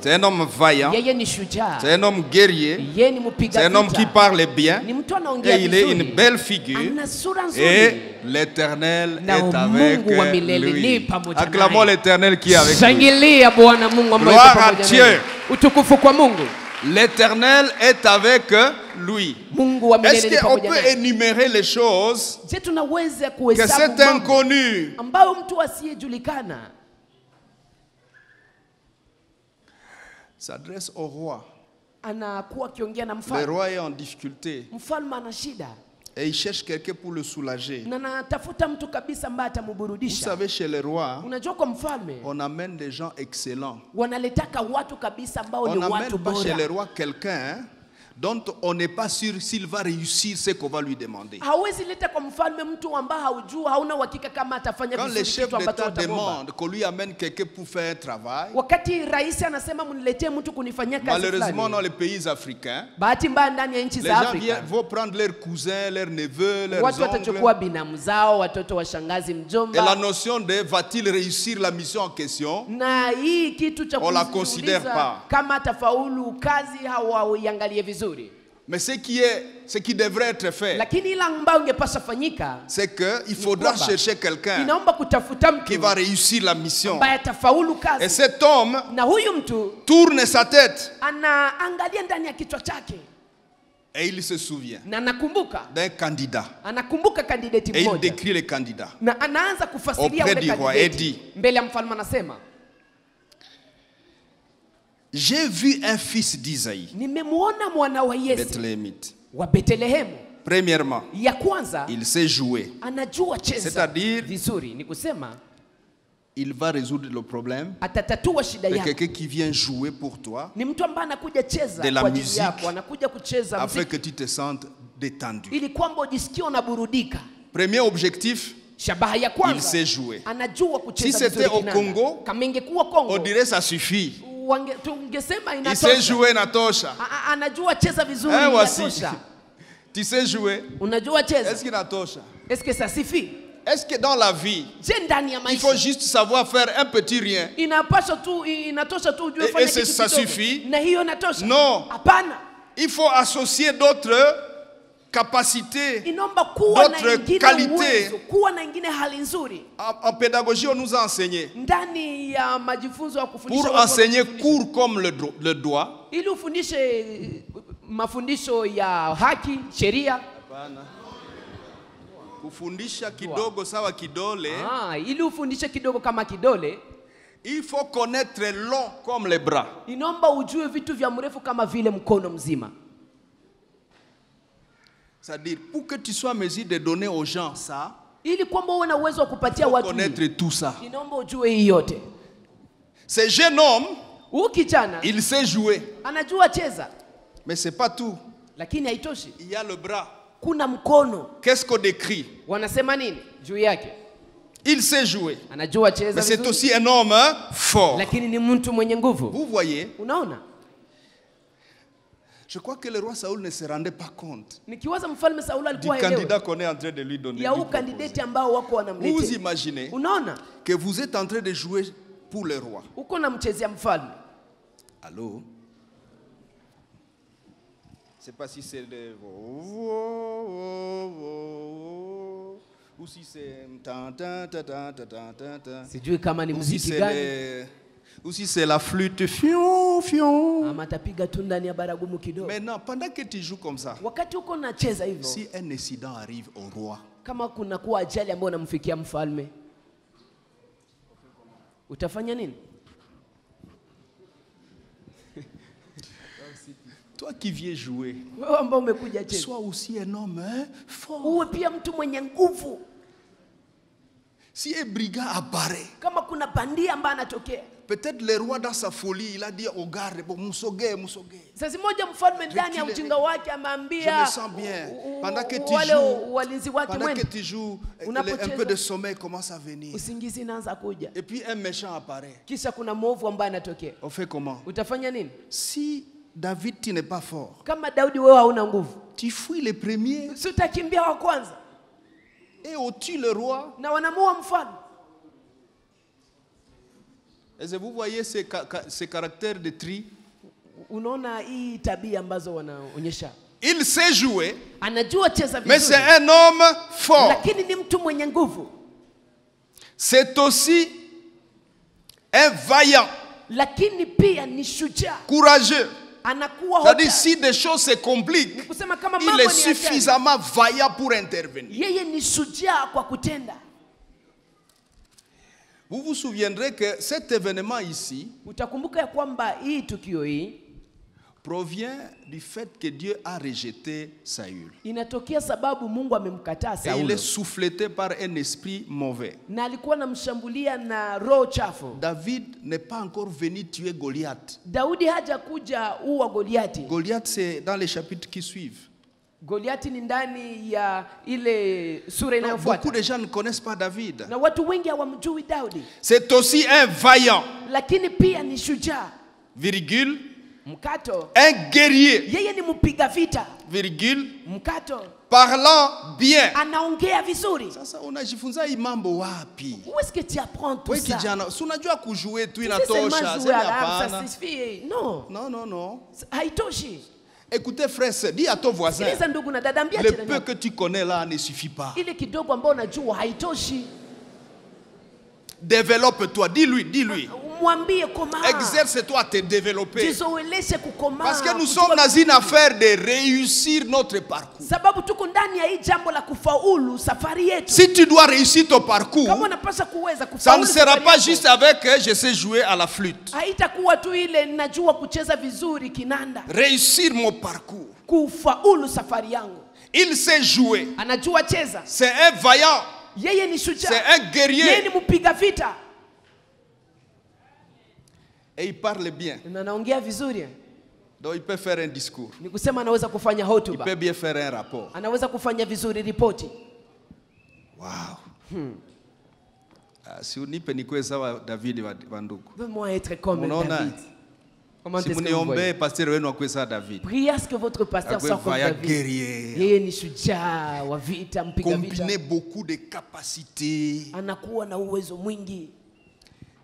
A: C'est un homme vaillant. C'est un homme guerrier. C'est un homme qui parle bien. Et il est une belle figure. Et l'Éternel est avec lui. Acclamons l'Éternel qui est avec lui. Gloire à Dieu. L'Éternel est avec lui. Est-ce qu'on peut énumérer les choses que cet inconnu s'adresse au roi? Le roi est en difficulté et il cherche quelqu'un pour le soulager. Vous savez, chez le roi, on amène des gens excellents. On n'amène pas chez le roi quelqu'un dont on n'est pas sûr s'il va réussir ce qu'on va lui demander.
B: Quand les
A: chefs d'État demandent qu'on lui amène quelqu'un pour faire un travail, malheureusement dans les pays africains, les gens vont prendre leurs cousins, leurs neveux, leurs oncles. Et la notion de va-t-il réussir la mission en question, on ne la considère pas. Mais ce qui devrait être fait, c'est qu'il faudra chercher quelqu'un qui va réussir la mission. Et cet homme tourne sa tête et il se souvient d'un candidat. Et il décrit le candidat auprès du roi et dit: j'ai vu un fils d'Isaïe, Bethléemite. Premièrement, il sait jouer. C'est-à-dire, il va résoudre le problème de quelqu'un qui vient jouer pour toi de la musique afin que tu te sentes détendu. Premier objectif, il sait jouer. Si c'était au Congo, on dirait que ça suffit. Il sait jouer Natosha. Tu sais jouer. Est-ce que Natosha?
B: Est-ce que ça suffit?
A: Est-ce que dans la vie, il faut juste savoir faire un petit rien et ça suffit? Non. Il faut associer d'autres capacités, d'autres qualités. En pédagogie, on nous a enseigné. Pour enseigner court comme le doigt, kufundisha kidogo sawa kidole.
B: Ili ufundishe kidogo kama kidole,
A: il faut connaître long comme les bras.
B: Inomba ujue vitu vya mrefu kama vile mkono mzima.
A: C'est-à-dire, pour que tu sois en mesure de donner aux gens ça,
B: ili kwamba uwe na uwezo wa kupatia watu
A: connaître tout ça.
B: Inomba ujue hii yote.
A: Ce jeune homme,
B: kijana,
A: il sait jouer.
B: Anajua cheza.
A: Mais c'est pas tout.
B: Lakini haitoshi.
A: Il y a le bras.
B: Kuna mkono.
A: Qu'est-ce qu'on décrit?
B: Wanasema nini juu yake?
A: Il sait jouer.
B: Anajua cheza.
A: Mais c'est aussi un homme fort.
B: Lakini ni mtu mwenye nguvu.
A: Vous voyez?
B: Unaona?
A: Je crois que le roi Saoul ne se rendait pas compte
B: Nikiwaza mfalme Saul alikuwa
A: du candidat qu'on est en train de lui donner.
B: Ya candidate ambao wako wanamletea.
A: Vous imaginez?
B: Unaona?
A: Que vous êtes en train de jouer pour le roi.
B: Uko namchezea mfalme.
A: Allô? Je ne sais pas si c'est le ou si c'est
B: sijui kama ni muziki gani
A: ou si c'est la flûte fion fion.
B: Amatapiga tu ndani ya baragumu kidogo.
A: Maintenant, pendant que tu joues comme ça,
B: wakati uko nacheza hivyo,
A: si un incident arrive au roi,
B: kama kuna kuwa ajali ambayo inamfikia mfalme, utafanya nini?
A: Toi qui viens jouer,
B: sois
A: aussi un homme fort.
B: Uwe pia mtu mwenye nguvu.
A: Si un brigand apparaît,
B: kama kuna bandia ambaye anatokea,
A: peut-être le roi dans sa folie, il a dit au garde, bon, musoge.
B: Sasa moja mfalme ndani ya ujinga wake ameambia,
A: je me sens bien. Pendant que tu joues, un peu de sommeil commence à venir.
B: Usingizi inaanza kuja.
A: Et puis un méchant apparaît.
B: Kisha kuna mwovu ambaye anatokea.
A: On fait comment?
B: Utafanya nini?
A: Si David, tu n'es pas fort,
B: kama Daudi wewe hauna nguvu,
A: tu fuis les premiers.
B: Utakimbia wa kwanza.
A: Et on tue le roi.
B: Na wanamuua mfalme.
A: Est-ce que vous voyez ces caractères de tri?
B: Unaona hii tabia ambazo wanaonyesha.
A: Il sait jouer.
B: Anajua cheza vizuri.
A: Mais c'est un homme fort.
B: Lakini ni mtu mwenye nguvu.
A: C'est aussi un vaillant.
B: Lakini pia ni shujaa.
A: Courageux.
B: C'est-à-dire,
A: si des choses se compliquent, il est suffisamment vaillant pour intervenir. Vous vous souviendrez que cet événement ici, provient du fait que Dieu a rejeté Saül.
B: Inatokea sababu Mungu amemkataa Saulo.
A: Et il est souffleté par un esprit mauvais.
B: Na alikuwa anamshambulia na roho chafu.
A: David n'est pas encore venu tuer Goliath.
B: Daudi hajakuja uwa Goliathi.
A: Goliath c'est dans les chapitres qui suivent.
B: Goliathi ni ndani ya ile sura inayofuata.
A: Beaucoup de gens ne connaissent pas David.
B: Na watu wengi hawamjui Daudi.
A: C'est aussi un vaillant.
B: Lakini pia ni shujaa.
A: Virgule.
B: Mkato.
A: Un guerrier.
B: Yeye ni mpiga vita.
A: Virgule.
B: Mkato.
A: Parlant bien.
B: Anaongea vizuri.
A: Sasa unajifunza hii mambo wapi?
B: Où est-ce que tu apprends tout ça?
A: Wewe kijana, si unajua kujue tu inatosha,
B: sema hapana. Non.
A: Non, non, non.
B: Haitoshi.
A: Écoutez frère, dis à ton voisin. Le peu que tu connais là ne suffit pas.
B: Ile kidogo ambao unajua haitoshi.
A: Développe-toi, dis-lui.
B: Mwambie koma.
A: Exerce-toi à te développer.
B: Jizoeleshe kukoma.
A: Parce que nous sommes dans une affaire de réussir notre parcours.
B: Sababu tuko ndani ya hii jambo la kufaulu safari yetu.
A: Si tu dois réussir ton parcours,
B: kama unapaswa kuweza kufaulu,
A: ça ne sera pas juste avec je sais jouer à la flûte.
B: Haitakuwa tu ile ninajua kucheza vizuri kinanda.
A: Réussir mon parcours.
B: Kufaulu safari yangu.
A: Il sait jouer.
B: Anajua cheza.
A: C'est un vaillant.
B: Yeye ni shujaa.
A: C'est un guerrier.
B: Yeye ni mpiga vita.
A: Et il parle bien.
B: Na anaongea vizuri.
A: Donc il peut faire un discours.
B: Ni kusema anaweza kufanya hotuba.
A: Il peut bien faire un rapport.
B: Anaweza kufanya vizuri ripoti.
A: Wow. Si unipe nikuwe sawa David wa ndugu.
B: Veux-moi être comme David. Comment est-ce que vous voyez?
A: pasteur wenu akwe sawa David.
B: Priez à ce que votre pasteur soit comme David. Yeye ni shujaa wa vita, mpiga vita.
A: Combiner beaucoup de capacités.
B: Anakuwa na uwezo mwingi.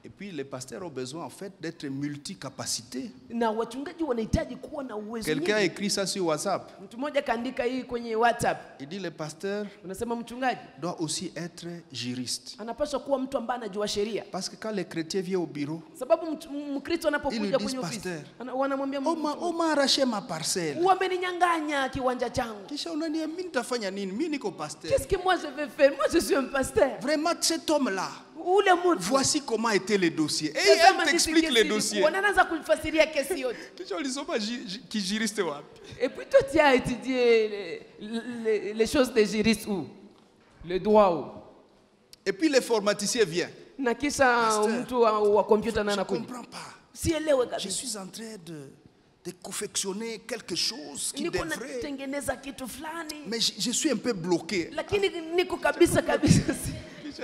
A: Et puis les pasteurs ont besoin en fait d'être multicapacité.
B: Na wachungaji wanahitaji kuwa na uwezo mwingi.
A: Quelqu'un a écrit ça sur WhatsApp.
B: Mtu mmoja kaandika hii kwenye WhatsApp.
A: Il dit le pasteur
B: unasema mchungaji
A: doit aussi être juriste.
B: Anapaswa kuwa mtu ambaye anajua sheria.
A: Parce que quand les chrétiens viennent au bureau,
B: sababu Mkristo anapokuja kwenye ofisi, wanamwambia
A: on m'a arraché ma parcelle.
B: Wameninyang'anya kiwanja changu.
A: Kisha unaniambia mimi nitafanya nini? Mimi niko pasteur.
B: Qu'est-ce que moi je vais faire? Moi je suis un pasteur.
A: Vraiment cet homme là.
B: Voici
A: comment était le dossier. Et elle t'explique le dossier.
B: Et puis toi tu as étudié les choses des juristes où? Le droit où?
A: Et puis le formaticien vient.
B: Je ne
A: comprends pas. Je suis en train de confectionner quelque chose qui devrait... Mais je suis un peu bloqué.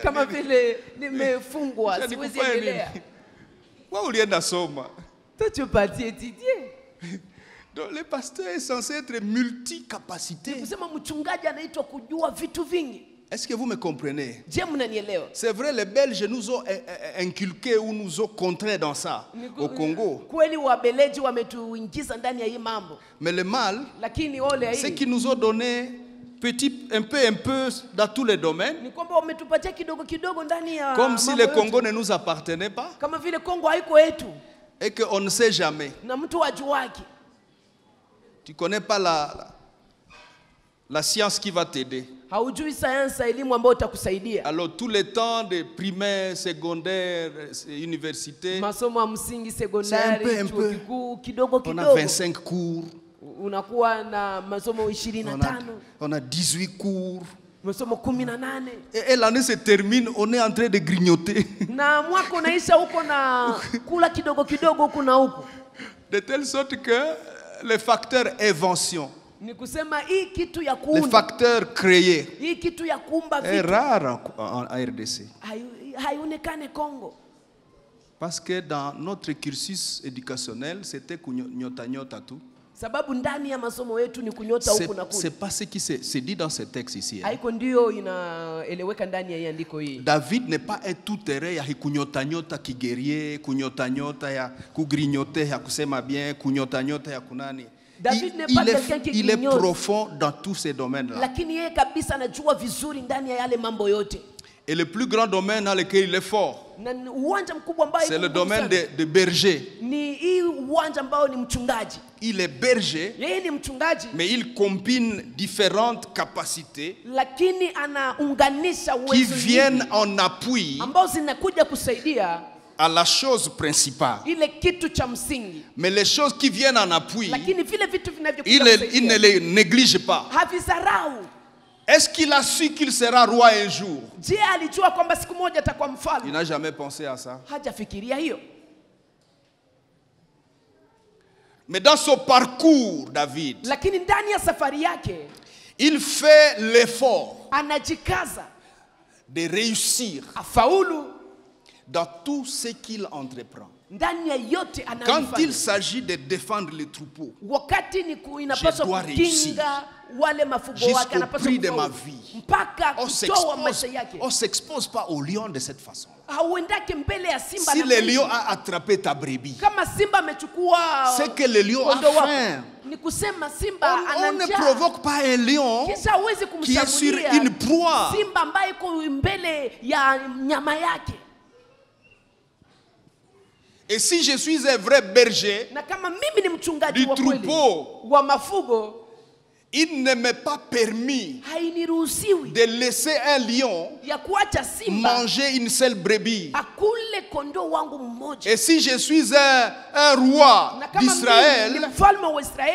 B: Kama vile nimefungwa siwezi endelea.
A: Wewe ulienda soma.
B: Toi tu es parti étudier.
A: Donc le pasteur est censé être multicapacité.
B: Kusema mchungaji anaitwa kujua vitu vingi.
A: Est-ce que vous me comprenez?
B: Je mnanielewa.
A: C'est vrai, les Belges nous ont inculqué ou nous ont contraints dans ça au Congo.
B: Kweli wabeleji wametuingiza ndani ya hii mambo.
A: Mais le mal,
B: lakini ole
A: c'est qu'ils nous ont donné un peu dans tous les domaines. Comme si le Congo ne nous appartenait pas. Et qu'on ne sait jamais. Tu ne connais pas la science qui va t'aider. Alors tous les temps de primaire, secondaire, université, c'est un peu. On a 25 cours.
B: On a
A: 18 cours. Et l'année se termine, on est en train de grignoter. De telle sorte que les facteurs invention, les facteurs créés, est rare en RDC. Parce que dans notre cursus éducationnel, c'était nyota tout.
B: Sababu ndani ya masomo yetu ni kunyota huku na kule.
A: C'est pas ce qui se dit dans ce texte ici.
B: Haiko ndio inaeleweka ndani ya andiko hii.
A: David n'est pas un tout-terrain ya kunyota nyota kiguerrier, kunyota nyota ya kugrignoter ya kusema bien, kunyota nyota ya kunani.
B: David n'est pas quelqu'un qui
A: il est profond dans tous ces domaines-là.
B: Lakini yeye kabisa anajua vizuri ndani ya yale mambo yote.
A: Et le plus grand domaine dans lequel il est fort, c'est le domaine de berger. Il est berger, mais il combine différentes capacités qui viennent en appui à la chose principale. Mais les choses qui viennent en appui, il ne les néglige pas. Est-ce qu'il a su qu'il sera roi un jour? Il n'a jamais pensé à ça. Mais dans son parcours, David, il fait l'effort de réussir dans tout ce qu'il entreprend. Quand il s'agit de défendre les troupeaux, je dois réussir jusqu'au prix de ma vie. On ne s'expose pas au lion de cette façon. Si le lion a attrapé ta brebis, c'est que le lion a faim. On ne provoque pas un lion qui est sur une proie. Et si je suis un vrai berger du troupeau, il ne m'est pas permis de laisser un lion manger une seule brebis. Et si je suis un roi d'Israël,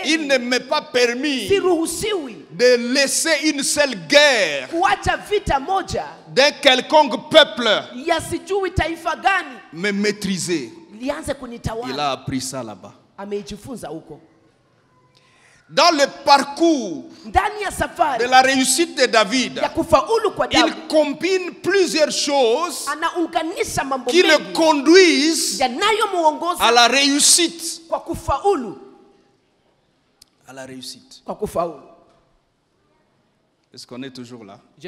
A: il ne m'est pas permis de laisser une seule guerre d'un quelconque peuple me maîtriser. Il a appris ça là-bas. Dans le parcours de la réussite de David, il combine plusieurs choses qui le conduisent à la réussite. À la réussite. Est-ce qu'on est toujours là? Je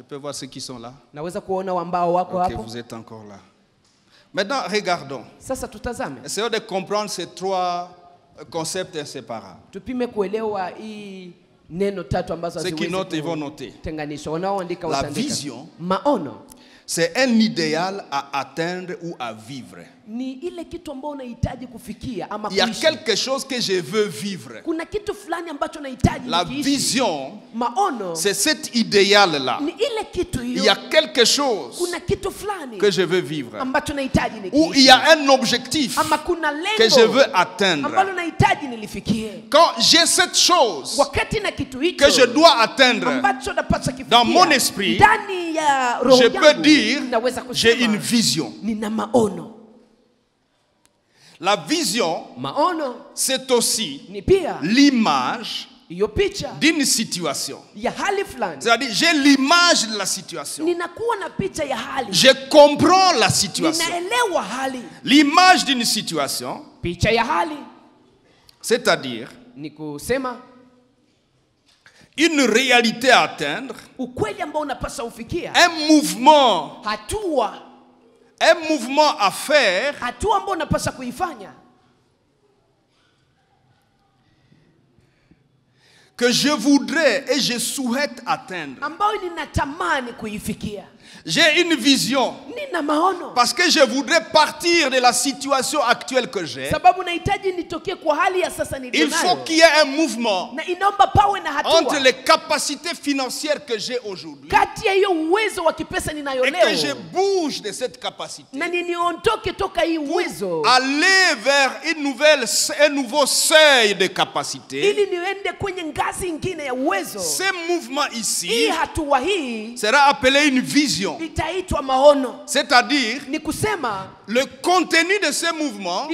A: peux voir ceux qui sont là. Ok, vous êtes encore là. Maintenant, regardons. Essayons de comprendre ces trois concepts inséparables. Ceux qui notent, ils vont noter. La vision, c'est un idéal à atteindre ou à vivre. Il y a quelque chose que je veux vivre. La vision, c'est cet idéal-là. Il y a quelque chose que je veux vivre. Ou il y a un objectif que je veux atteindre. Quand j'ai cette chose que je dois atteindre dans mon esprit, je peux dire, j'ai une vision. La vision, c'est aussi l'image d'une situation. C'est-à-dire, j'ai l'image de la situation. Je comprends la situation. L'image d'une situation, c'est-à-dire une réalité à atteindre, un mouvement à faire que je voudrais et je souhaite atteindre. J'ai une vision parce que je voudrais partir de la situation actuelle que j'ai. Il faut qu'il y ait un mouvement entre les capacités financières que j'ai aujourd'hui et que je bouge de cette capacité pour aller vers un nouveau seuil de capacité. Ce mouvement ici sera appelé une vision. C'est-à-dire, le contenu de ce mouvement,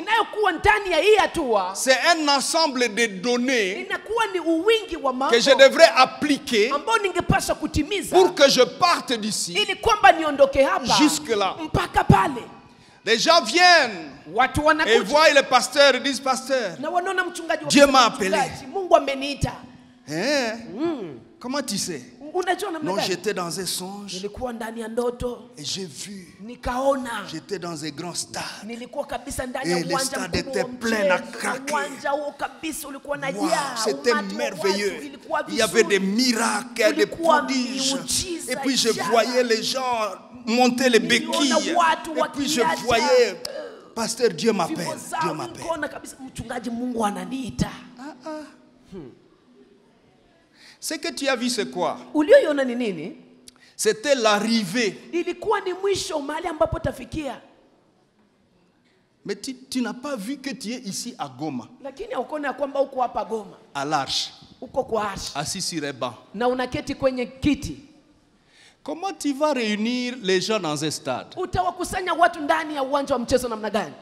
A: c'est un ensemble de données que je devrais appliquer pour que je parte d'ici jusque-là. Les gens viennent et voient le pasteur et disent, pasteur, Dieu m'a appelé. Hein? Comment tu sais? Non, j'étais dans un songe et j'ai vu. J'étais dans un grand stade et le stade était plein à craquer. Wow, c'était merveilleux. Il y avait des miracles, des prodiges. Et puis je voyais les gens monter les béquilles. Et puis je voyais, pasteur, Dieu m'appelle. Dieu m'appelle. Ce que tu as vu, c'est quoi? C'était l'arrivée Mais tu n'as pas vu que tu es ici à Goma.
B: Lakini ukona kwamba uko hapa Goma.
A: À l'Arche.
B: Uko kwa Arche.
A: Assis sur un banc.
B: Na unaketi kwenye kiti.
A: Comment tu vas réunir les gens dans un stade?
B: Utawakusanya watu ndani ya uwanja wa mchezo namna gani?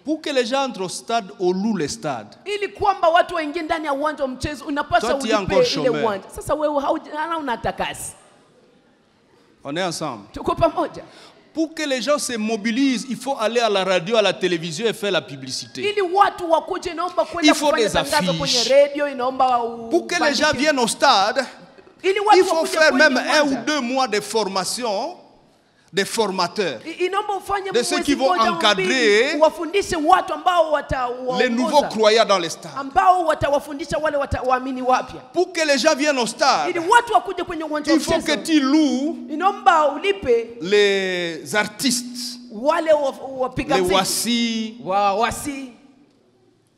A: Pour que les gens entrent au stade, on loue le stade.
B: Ili kwamba watu waingie ndani ya uwanja wa mchezo unapaswa ulipe ile uwanja. Sasa wewe hauna unatakasi.
A: On est ensemble.
B: Tuko pamoja.
A: Pour que les gens se mobilisent, il faut aller à la radio, à la télévision et faire la publicité.
B: Ili watu wakuje naomba kwenda kufanya tangazo kwenye radio, inaomba
A: pour que les gens viennent au stade, il faut faire même 1 ou 2 mois de formation des formateurs, de ceux qui vont encadrer les nouveaux croyants dans les stades. Pour que les gens viennent au stade, il faut que tu loues les artistes, les Wassi,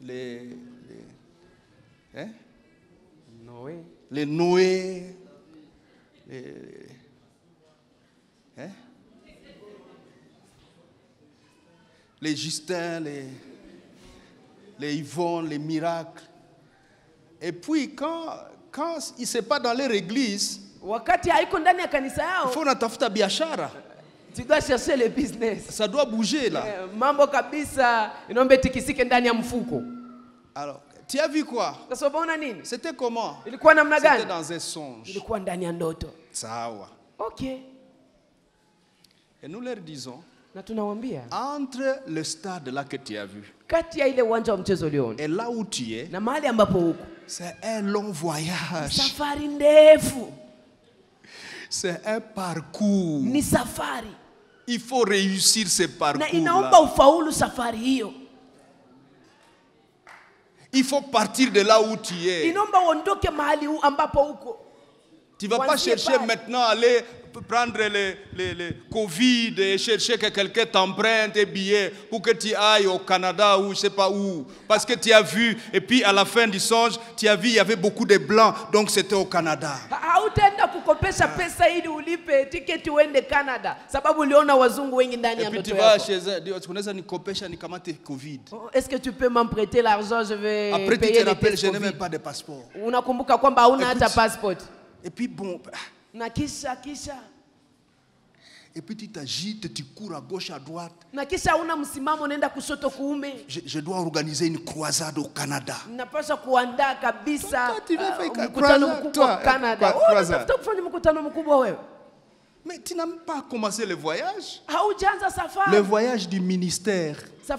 A: les Noé, les Justin, les Yvonne, les Miracles. Et puis quand il n'est pas dans leur église, il faut natafuta biashara.
B: Tu dois chercher le business.
A: Ça doit bouger là.
B: Mambo kabisa inombe tikisike ndani ya mfuko.
A: Alors, tu as vu quoi? C'était comment? C'était dans un songe.
B: Ilikuwa ndani ya ndoto.
A: Sawa.
B: OK.
A: Et nous leur disons,
B: na tunawambia,
A: entre le stade là que tu as vu,
B: kati ya ile uwanja wa mchezo uliona,
A: et là où tu es,
B: na mahali ambapo uko,
A: c'est un long voyage.
B: Safari ndefu.
A: C'est un parcours.
B: Ni safari.
A: Il faut réussir ce parcours.
B: Na inaomba ufaulu safari hiyo.
A: Il faut partir de là où tu es.
B: Inaomba uondoke mahali ambapo uko.
A: Tu ne vas pas chercher maintenant aller prendre les Covid et chercher que quelqu'un t'emprunte des billets pour que tu ailles au Canada ou je ne sais pas où. Parce que tu as vu, et puis à la fin du songe, tu as vu, il y avait beaucoup de blancs, donc c'était au Canada. Et puis tu vas chez eux,
B: est-ce que tu peux m'emprunter l'argent, je vais
A: après
B: payer.
A: Après tu te rappelles, je n'ai même pas de passeport. Et puis bon... Et puis tu t'agites, tu cours à gauche, à droite. Je dois organiser une croisade au Canada.
B: Tu veux faire croisade?
A: Mais tu n'as même pas commencé le voyage. Le voyage du ministère. Ça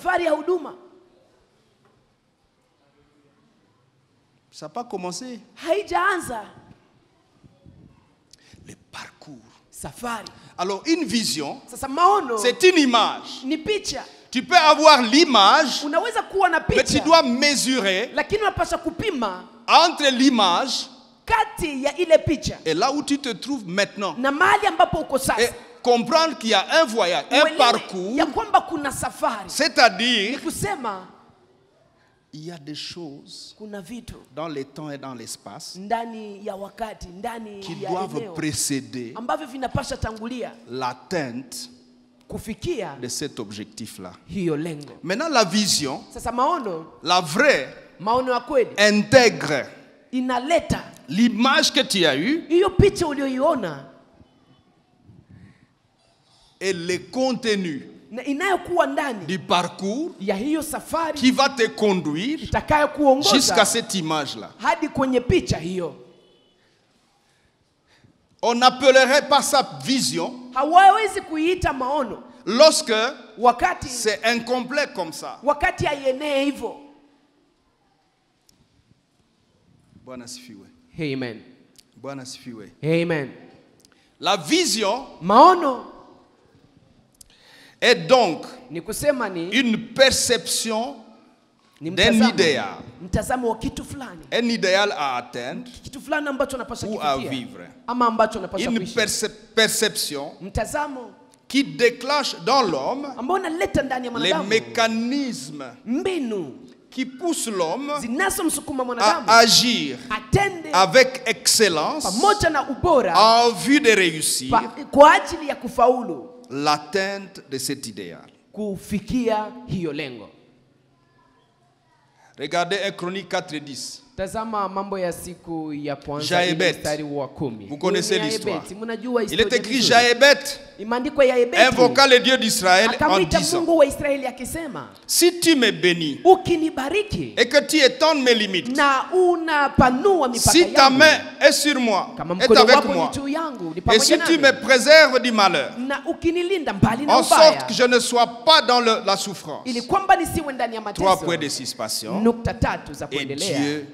A: n'a pas commencé. Le parcours.
B: Safari.
A: Alors une vision, c'est une image.
B: Ni picha.
A: Tu peux avoir l'image,
B: unaweza kuwa na picha,
A: mais tu dois mesurer
B: lakini unapaswa kupima
A: entre l'image
B: kati ya ile picha
A: et là où tu te trouves maintenant.
B: Na mahali ambapo uko sasa.
A: Et comprendre qu'il y a un voyage, un parcours.
B: Ya kwamba kuna safari.
A: C'est-à-dire,
B: kusema
A: il y a des choses
B: kuna vitu
A: dans le temps et dans l'espace
B: ndani ya wakati, ndani
A: qui
B: ya
A: doivent précéder
B: ambavyo vinapaswa tangulia
A: l'atteinte
B: kufikia
A: de cet objectif-là.
B: Hiyo lengo.
A: Maintenant la vision,
B: sasa maono,
A: la vraie,
B: maono ya kweli,
A: intègre
B: inaleta
A: l'image que tu as eue,
B: hiyo picha uliyoiona,
A: et le contenu
B: du
A: parcours
B: ya hiyo safari
A: qui va te conduire jusqu'à cette image-là.
B: Hadi kwenye picha hiyo.
A: On n'appellerait pas ça vision
B: hawawezi kuiita maono
A: lorsque
B: wakati
A: c'est incomplet comme ça.
B: Wakati haienee hivyo.
A: Bwana sifiwe.
B: Amen.
A: Bwana sifiwe.
B: Amen.
A: La vision,
B: maono,
A: est donc
B: ni
A: une perception d'un idéal. Un idéal à atteindre ou à vivre. Une perception qui déclenche dans l'homme les mécanismes qui poussent l'homme à agir avec excellence en vue de réussir l'atteinte de cet idéal.
B: kufikia hiyo lengo.
A: Regardez 1 Chronique 4:10.
B: Tazama mambo ya siku ya kwanza mstari wa 10.
A: Vous connaissez l'histoire. Il est écrit Jaébet invoqua le Dieu d'Israël en disant, si tu me bénis et que tu étendes mes limites, si ta main est sur moi, est avec moi, et si tu me préserves du malheur, en sorte que je ne sois pas dans la souffrance. 3 points de suspension. Et Dieu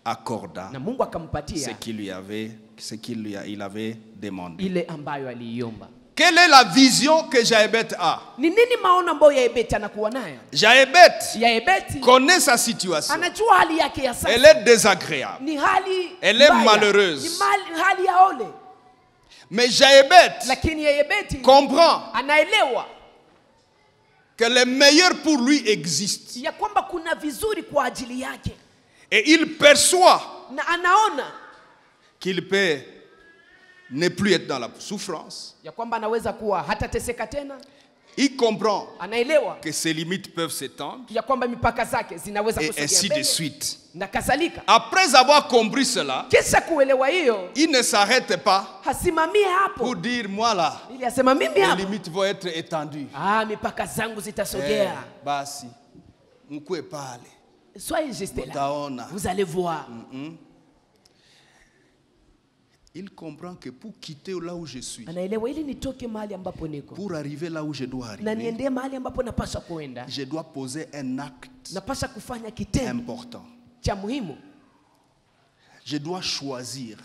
A: accorda ce qu'il avait demandé. Quelle est la vision que Jaébet a? Jaébet connaît sa situation. Elle est désagréable. Elle est malheureuse. Mais Jaébet comprend que le meilleur pour lui existe. Et il perçoit qu'il peut ne plus être dans la souffrance. Il comprend que ses limites peuvent s'étendre. Et ainsi de suite. Après avoir compris cela, il ne s'arrête pas pour dire, moi là, mes limites vont être étendues. Basi, mkwe pale.
B: Soyez juste là. Vous allez voir.
A: Il comprend que pour quitter là où je suis, pour arriver là où je dois arriver, je dois poser un acte important. Je dois choisir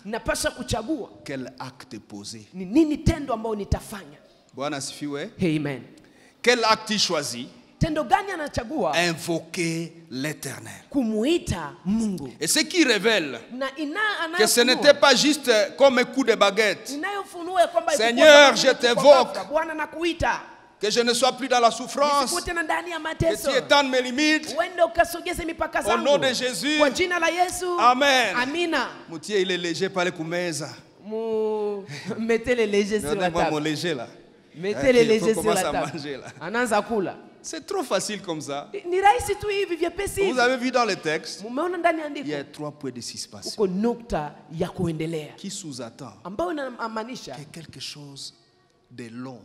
A: quel acte poser.
B: Amen.
A: Quel acte il choisit? Invoquer l'Éternel. Et ce qui révèle que ce n'était pas juste comme un coup de baguette. Seigneur, je t'évoque. Que je ne sois plus dans la souffrance. Que tu étendes mes limites. Au nom de Jésus. Amen. Moutier, il est léger par les koumeza.
B: Mettez les légers sur la table. Mettez les légers sur la table.
A: C'est trop facile comme ça. Vous avez vu dans le texte, il y a 3 points de suspension qui sous-attend que quelque chose de long,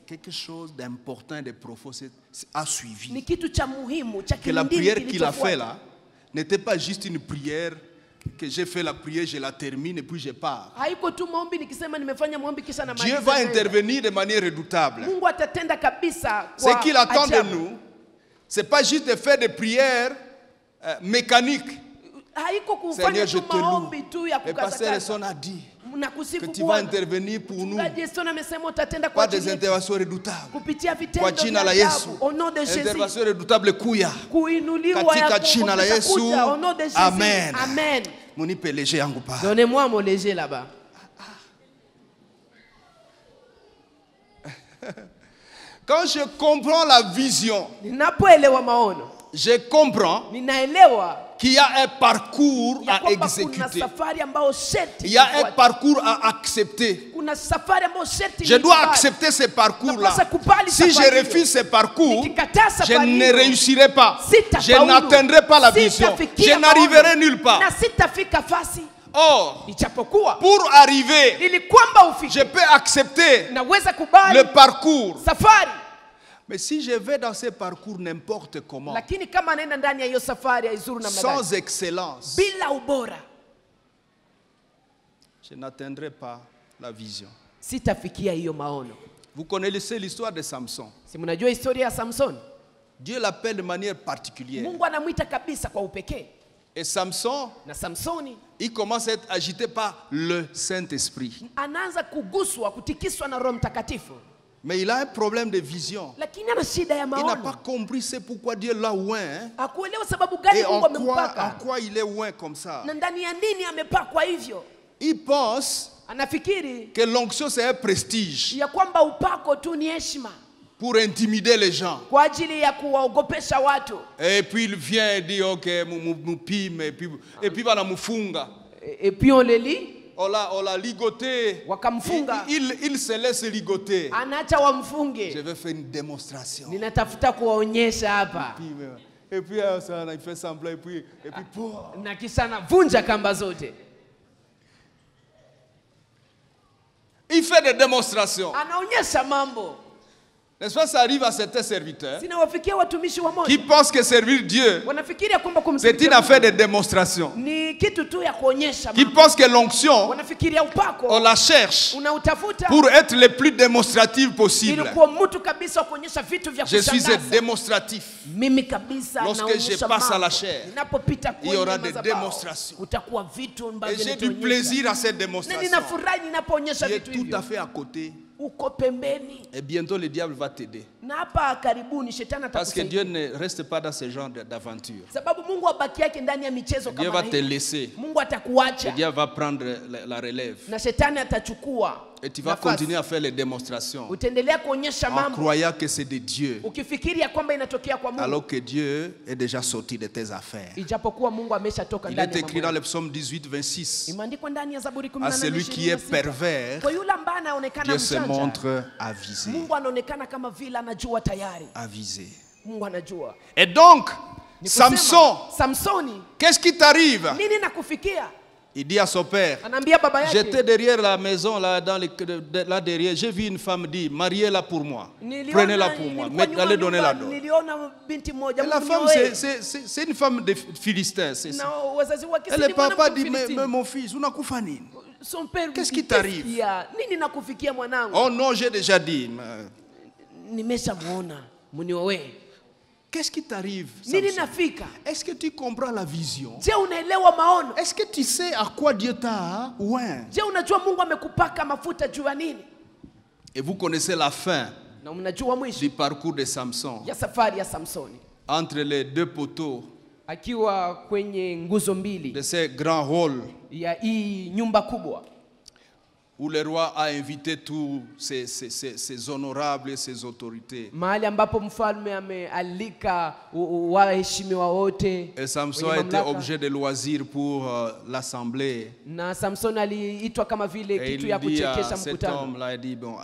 A: quelque chose d'important et de profond a suivi. Que la prière qu'il a fait là n'était pas juste une prière que j'ai fait la prière, je la termine et puis je pars. Dieu va intervenir de manière redoutable. Ce qu'il attend de nous, ce n'est pas juste de faire des prières mécaniques. Seigneur, je te loue. Le pasteur Esson a dit que tu vas intervenir pour nous. Pas des interventions redoutables. Kwa jina la Yesu. Intervention redoutable kuya. Katika jina la Yesu. Amen.
B: Amen.
A: Donnez-moi
B: mon léger là-bas.
A: Quand je comprends la vision, je comprends qu'il y a un parcours à exécuter. Il y a un parcours à accepter. Je dois accepter ce parcours-là. Si je refuse ce parcours, je ne réussirai pas. Je n'atteindrai pas la vision. Je n'arriverai nulle part. Or, pour arriver, je peux accepter le parcours. Mais si je vais dans ce parcours n'importe comment, sans excellence, je n'atteindrai pas la vision. Vous connaissez l'histoire de Samson. Dieu l'appelle de manière particulière. Et Samson, il commence à être agité par le Saint-Esprit. Mais il a un problème de vision. Il n'a pas compris c'est pourquoi Dieu l'a oint. Et en quoi il est oint comme ça. Il pense que l'onction c'est un prestige pour intimider les gens. Et puis il vient et dit ok, et puis on le lit. On l'a ligoté. Il se laisse ligoter.
B: Je
A: vais faire une démonstration. Et puis il fait semblant et puis il fait des démonstrations. N'est-ce pas, ça arrive à certains serviteurs qui pensent que servir Dieu, c'est une affaire de démonstration. Qui pensent que l'onction, on la cherche pour être le plus démonstratif possible. Je suis un démonstratif. Lorsque je passe à la chair, il y aura des démonstrations. Et j'ai du plaisir à cette démonstration. Qui est tout à fait à côté. Et bientôt le diable va t'aider. Parce que Dieu ne reste pas dans ce genre d'aventure. Dieu va te laisser. Et Dieu va prendre la relève. Et tu vas continuer à faire les démonstrations en croyant que c'est de Dieu, alors que Dieu est déjà sorti de tes affaires. Il est écrit dans le psaume 18, 26. À celui qui est pervers, Dieu se montre avisé. Avisé. Et donc, Samson, qu'est-ce qui t'arrive? Il dit à son père, j'étais derrière la maison, là derrière, j'ai vu une femme dire, mariez-la pour moi, prenez-la pour moi, allez donner la dot. Et la femme, c'est une femme de Philistin. Et le papa dit, mais mon fils, qu'est-ce qui t'arrive? Oh non, j'ai déjà dit. Qu'est-ce qui t'arrive? Est-ce que tu comprends la vision? Est-ce que tu sais à quoi Dieu t'a oint? Et vous connaissez la fin du parcours de Samson. Entre les deux poteaux de ces grands halls où le roi a invité tous ses honorables et ses autorités. Et Samson a été objet de loisir pour l'assemblée. Et il dit à cet homme-là, il dit, bon,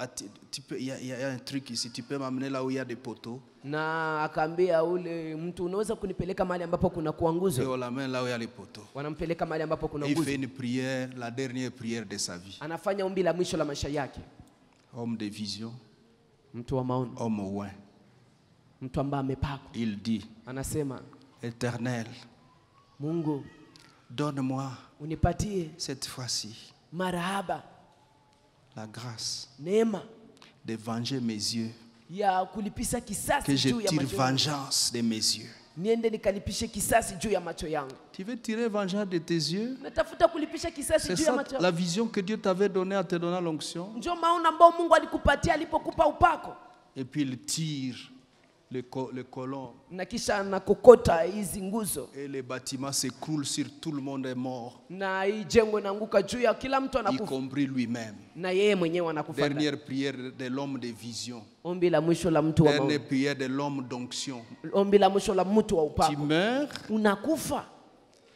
A: il y a un truc ici, tu peux m'amener là où il y a des poteaux. Et on l'amène là où il y a les poteaux. Et il fait une prière, la dernière prière de sa vie. Homme de vision, homme oint. Il dit, Éternel, donne-moi cette fois-ci la grâce de venger mes yeux, que je tire vengeance de mes yeux. Tu veux tirer vengeance de tes yeux? C'est ça la vision que Dieu t'avait donnée en te donnant l'onction. Et puis il tire le colon. Et les bâtiments s'écroulent sur tout le monde est mort. Y compris lui-même. Dernière prière de l'homme de vision. Dernière prière de l'homme d'onction. Tu meurs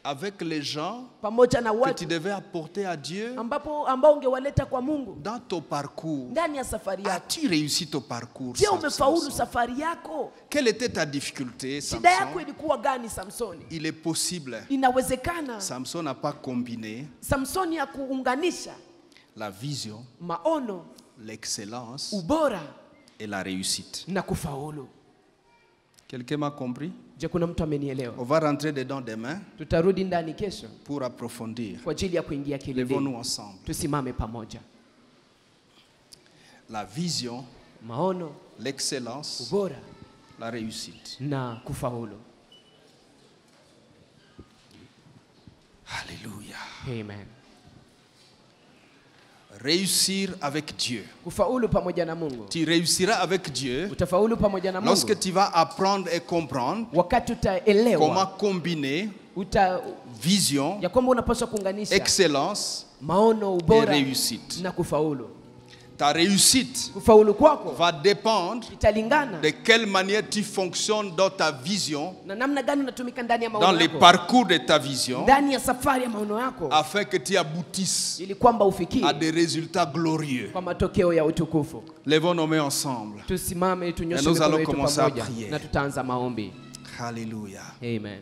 A: avec les gens que tu devais apporter à Dieu. Dans ton parcours, as-tu réussi ton parcours? Quelle était ta difficulté, Samson? Il est possible. Samson n'a pas combiné la vision, l'excellence et la réussite. Quelqu'un m'a compris? On va rentrer dedans demain pour approfondir. Levons-nous ensemble. La vision, l'excellence, la réussite. Alléluia.
B: Amen.
A: Réussir avec Dieu. Tu réussiras avec Dieu lorsque tu vas apprendre et comprendre comment combiner vision, excellence et réussite. ta réussite va dépendre de quelle manière tu fonctionnes dans ta vision, dans les parcours de ta vision, afin que tu aboutisses à des résultats glorieux. Lèvons nos mains ensemble. Et nous allons commencer à prier. Alléluia.
B: Amen.